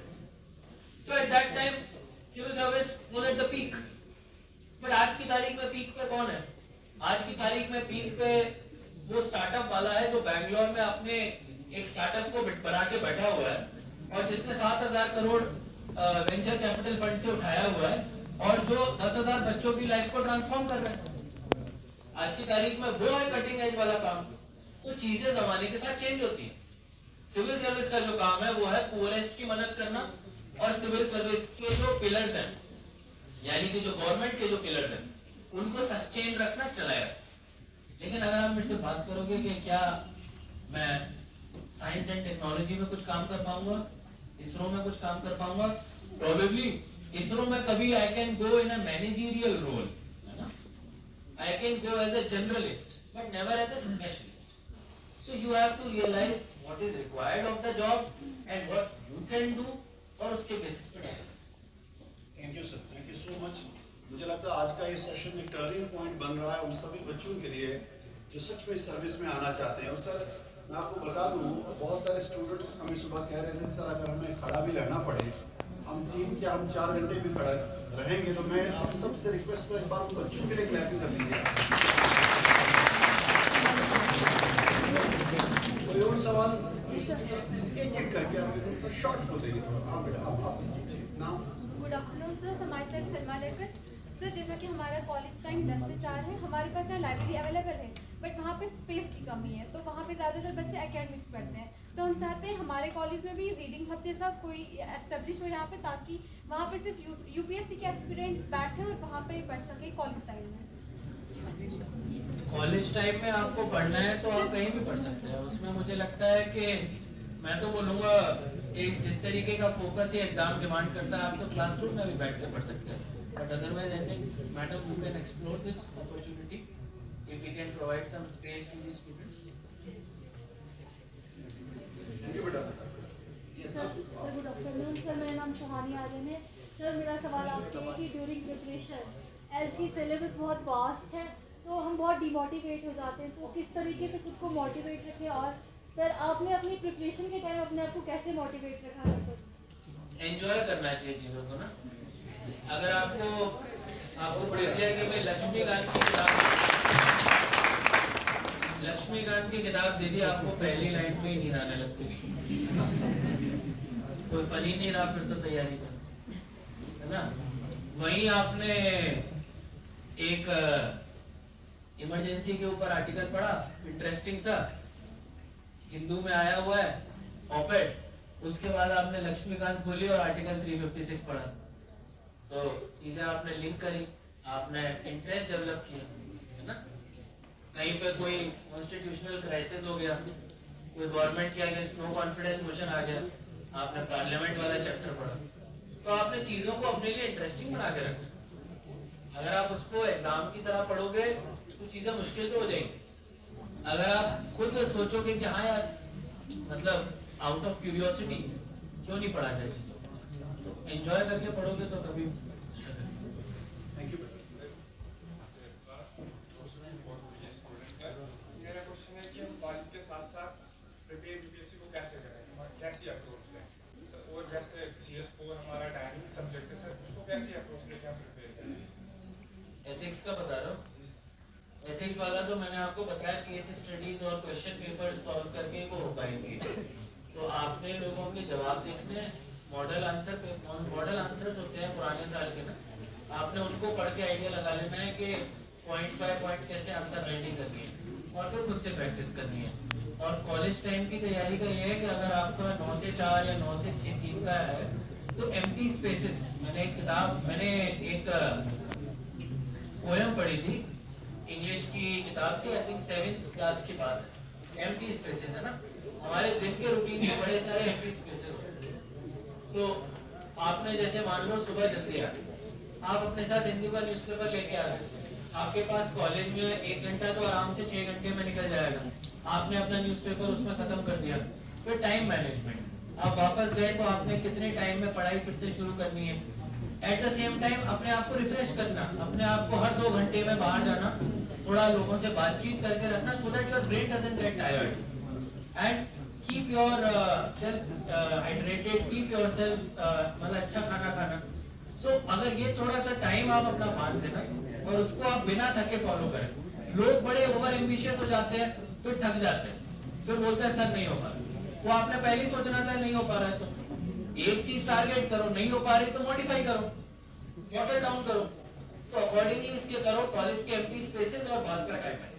[SPEAKER 4] So at that time civil service was at the peak. But आज की तारीख में peak पे कौन है? आज की तारीख में पीक पे वो स्टार्टअप वाला है जो बैंगलोर में अपने एक स्टार्टअप को बना के बैठा हुआ है और जिसने 7,000 करोड़ वेंचर कैपिटल फंड से उठाया हुआ है और जो 10,000 बच्चों की लाइफ को ट्रांसफॉर्म कर रहा है। आज की तारीख में वो है कटिंग एज वाला काम। तो चीजें जमाने के साथ चेंज होती है। सिविल सर्विस का जो काम है वो है पुअरेस्ट की मदद करना और सिविल सर्विस के जो पिलर्स हैं, यानी कि जो गवर्नमेंट के जो पिलर्स हैं, उनको सस्टेन रखना, चलाए रखना। लेकिन अगर आप मेरे से बात करोगे कि क्या मैं साइंस एंड टेक्नोलॉजी में कुछ काम कर पाऊंगा, इसरो में कुछ काम कर पाऊंगा, प्रोबेबली इसरो में कभी I can go in a managerial role, है ना, I can go as a generalist but never as a specialist. So you have to realise what is required of the job and what you can do और उसके basis पे।
[SPEAKER 1] Thank you sir, thank you so much. मुझे लगता है आज का ये session एक टर्निंग पॉइंट बन रहा है उन सभी बच्चों के लिए जो सच में सर्विस में आना चाहते हैं। और सर मैं आपको बता दूं, बहुत सारे स्टूडेंट्स हमें सुबह कह रहे थे सर अगर हमें खड़ा भी रहना पड़े, हम 3 या 4 घंटे भी खड़ा रहेंगे, तो मैं आप सबसे रिक्वेस्ट करूं एक बार उन बच्चों के लिए क्लैपिंग कर लीजिए। कोई और सवाल एक करके आप शॉर्ट हो देंगे थोड़ा। हाँ बेटा आप नाम।
[SPEAKER 8] Good afternoon sir, my self Salma लेकर। सर जैसा कि हमारा कॉलेज टाइम 10 से 4 है, हमारे पास यहाँ लाइब्रेरी अवेलेबल है बट वहाँ पे स्पेस की कमी है, तो वहाँ पे ज़्यादातर बच्चे एकेडमिक्स पढ़ते हैं। तो हम चाहते हैं हमारे कॉलेज में भी रीडिंग हब जैसा कोई एस्टेब्लिश हो यहाँ पे, ताकि वहाँ पे सिर्फ यूपीएससी के एस्पिरेंट्स बैठे और वहाँ पे पढ़ सके कॉलेज टाइम में।
[SPEAKER 4] कॉलेज टाइम में आपको पढ़ना है तो आप कहीं भी पढ़ सकते हैं। उसमें मुझे लगता है कि मैं तो बोलूँगा एक जिस तरीके का फोकस ये एग्जाम डिमांड करता है, आप तो क्लासरूम में भी बैठ के पढ़ सकते हैं। But otherwise I think madam you can explore this opportunity if we can provide some space to the students.
[SPEAKER 1] Thank you बेटा।
[SPEAKER 9] सर गुड आफ्टरनून सर, मेरा नाम सुहानी आर्यन है। सर मेरा सवाल आपसे है कि ड्यूरिंग प्रिपरेशन एज की सिलेबस बहुत वास्ट है तो हम बहुत डिमोटिवेट हो जाते हैं, तो किस तरीके से खुद को मोटिवेट रखें? और सर आपने अपनी प्रिपरेशन के टाइम अपने आप को कैसे मोटिवेट रखा है? सर
[SPEAKER 4] एंजॉय करना चाहिए चीज़ों को ना। अगर आपको पढ़िया कि मैं लक्ष्मीकांत की किताब दे दी, आपको पहली लाइन में ही नींद आने लगती, कोई फनी नहीं रहा, फिर तो तैयारी कर, है ना। वहीं आपने एक इमरजेंसी के ऊपर आर्टिकल पढ़ा, इंटरेस्टिंग सा, हिंदू में आया हुआ है ऑपेड, उसके बाद आपने लक्ष्मीकांत खोली और आर्टिकल 356 पढ़ा, तो चीजें आपने लिंक करी, आपने इंटरेस्ट डेवलप किया, है ना। कहीं पे कोई कॉन्स्टिट्यूशनल क्राइसिस हो गया
[SPEAKER 3] कोई गवर्नमेंट के अगेंस्ट नो कॉन्फिडेंस मोशन आ गया, आपने पार्लियामेंट वाला चैप्टर पढ़ा, तो आपने चीजों को अपने लिए इंटरेस्टिंग बना के रखना। अगर आप उसको एग्जाम की तरह पढ़ोगे तो चीजें मुश्किल तो हो जाएंगी। अगर आप खुद सोचोगे कि हाँ यार मतलब आउट ऑफ क्यूरियोसिटी क्यों नहीं पढ़ा जाए चीजों को, तो एंजॉय करके पढ़ोगे तो कभी।
[SPEAKER 1] Thank you.
[SPEAKER 10] मेरा क्वेश्चन है कि हम कॉलेज के साथ साथ प्रिपेयर यूपीएससी को कैसे करें, कैसी अप्रोच लें, और जैसे GS4 हमारा डायनिंग सब्जेक्ट है सर, उसको कैसी अप्रोच लेके हम प्रिपेयर करें?
[SPEAKER 3] एथिक्स का बता रहा हूँ। एथिक्स वाला तो मैंने आपको बताया केस स्टडीज और क्वेश्चन पेपर सॉल्व करके वो हो पाएंगे। तो आपने लोगों के जवाब देखने, मॉडल आंसर होते हैं पुराने साल के ना, आपने उनको पढ़ के आइडिया लगा लेना है कि पॉइंट बाय पॉइंट कैसे आंसर राइटिंग करनी है, और फिर खुद से प्रैक्टिस करनी है। और कॉलेज टाइम की तैयारी का ये है कि अगर आपका 9 से 4 या 9 से 6 3 का है तो एम्प्टी स्पेसेस, मैंने एक पोएम पढ़ी थी, इंग्लिश की किताब थी, आई थिंक 7th क्लास की बात है। एम्प्टी स्पेसेस है ना, हमारे दिन के रूटीन में बड़े सारे एम्प्टी स्पेसेस होते हैं। तो आपने जैसे मान लो सुबह जल्दी आ गए, आप अपने साथ हिंदी का न्यूज़पेपर लेके आ गए, आपके पास कॉलेज में 1 घंटा तो आराम से 6 घंटे में निकल जाएगा, आपने अपना न्यूज़पेपर उसमें खत्म कर दिया। फिर टाइम मैनेजमेंट, आप वापस गए तो आपने कितने टाइम में पढ़ाई फिर से शुरू करनी है। एट द सेम टाइम अपने आप को रिफ्रेश करना, अपने आप को हर 2 घंटे में बाहर जाना, थोड़ा लोगों से बातचीत करके रखना, so that your brain doesn't get tired, and keep your self hydrated, keep your self मतलब अच्छा खाना खाना। सो अगर ये थोड़ा सा टाइम आप अपना मान देना और उसको आप बिना थके फॉलो करें। लोग बड़े ओवर एम्बिशियस हो जाते हैं, फिर थक जाते हैं, फिर बोलते हैं सर नहीं हो पा रहा। वो आपने पहले ही सोचना था नहीं हो पा रहा है, तो एक चीज टारगेट करो, नहीं हो पा रही तो मॉडिफाई करो, वाटर डाउन करो, तो अकॉर्डिंगली इसके करो। कॉलेज के एम्प्टी स्पेसेस और बात का टाइम है।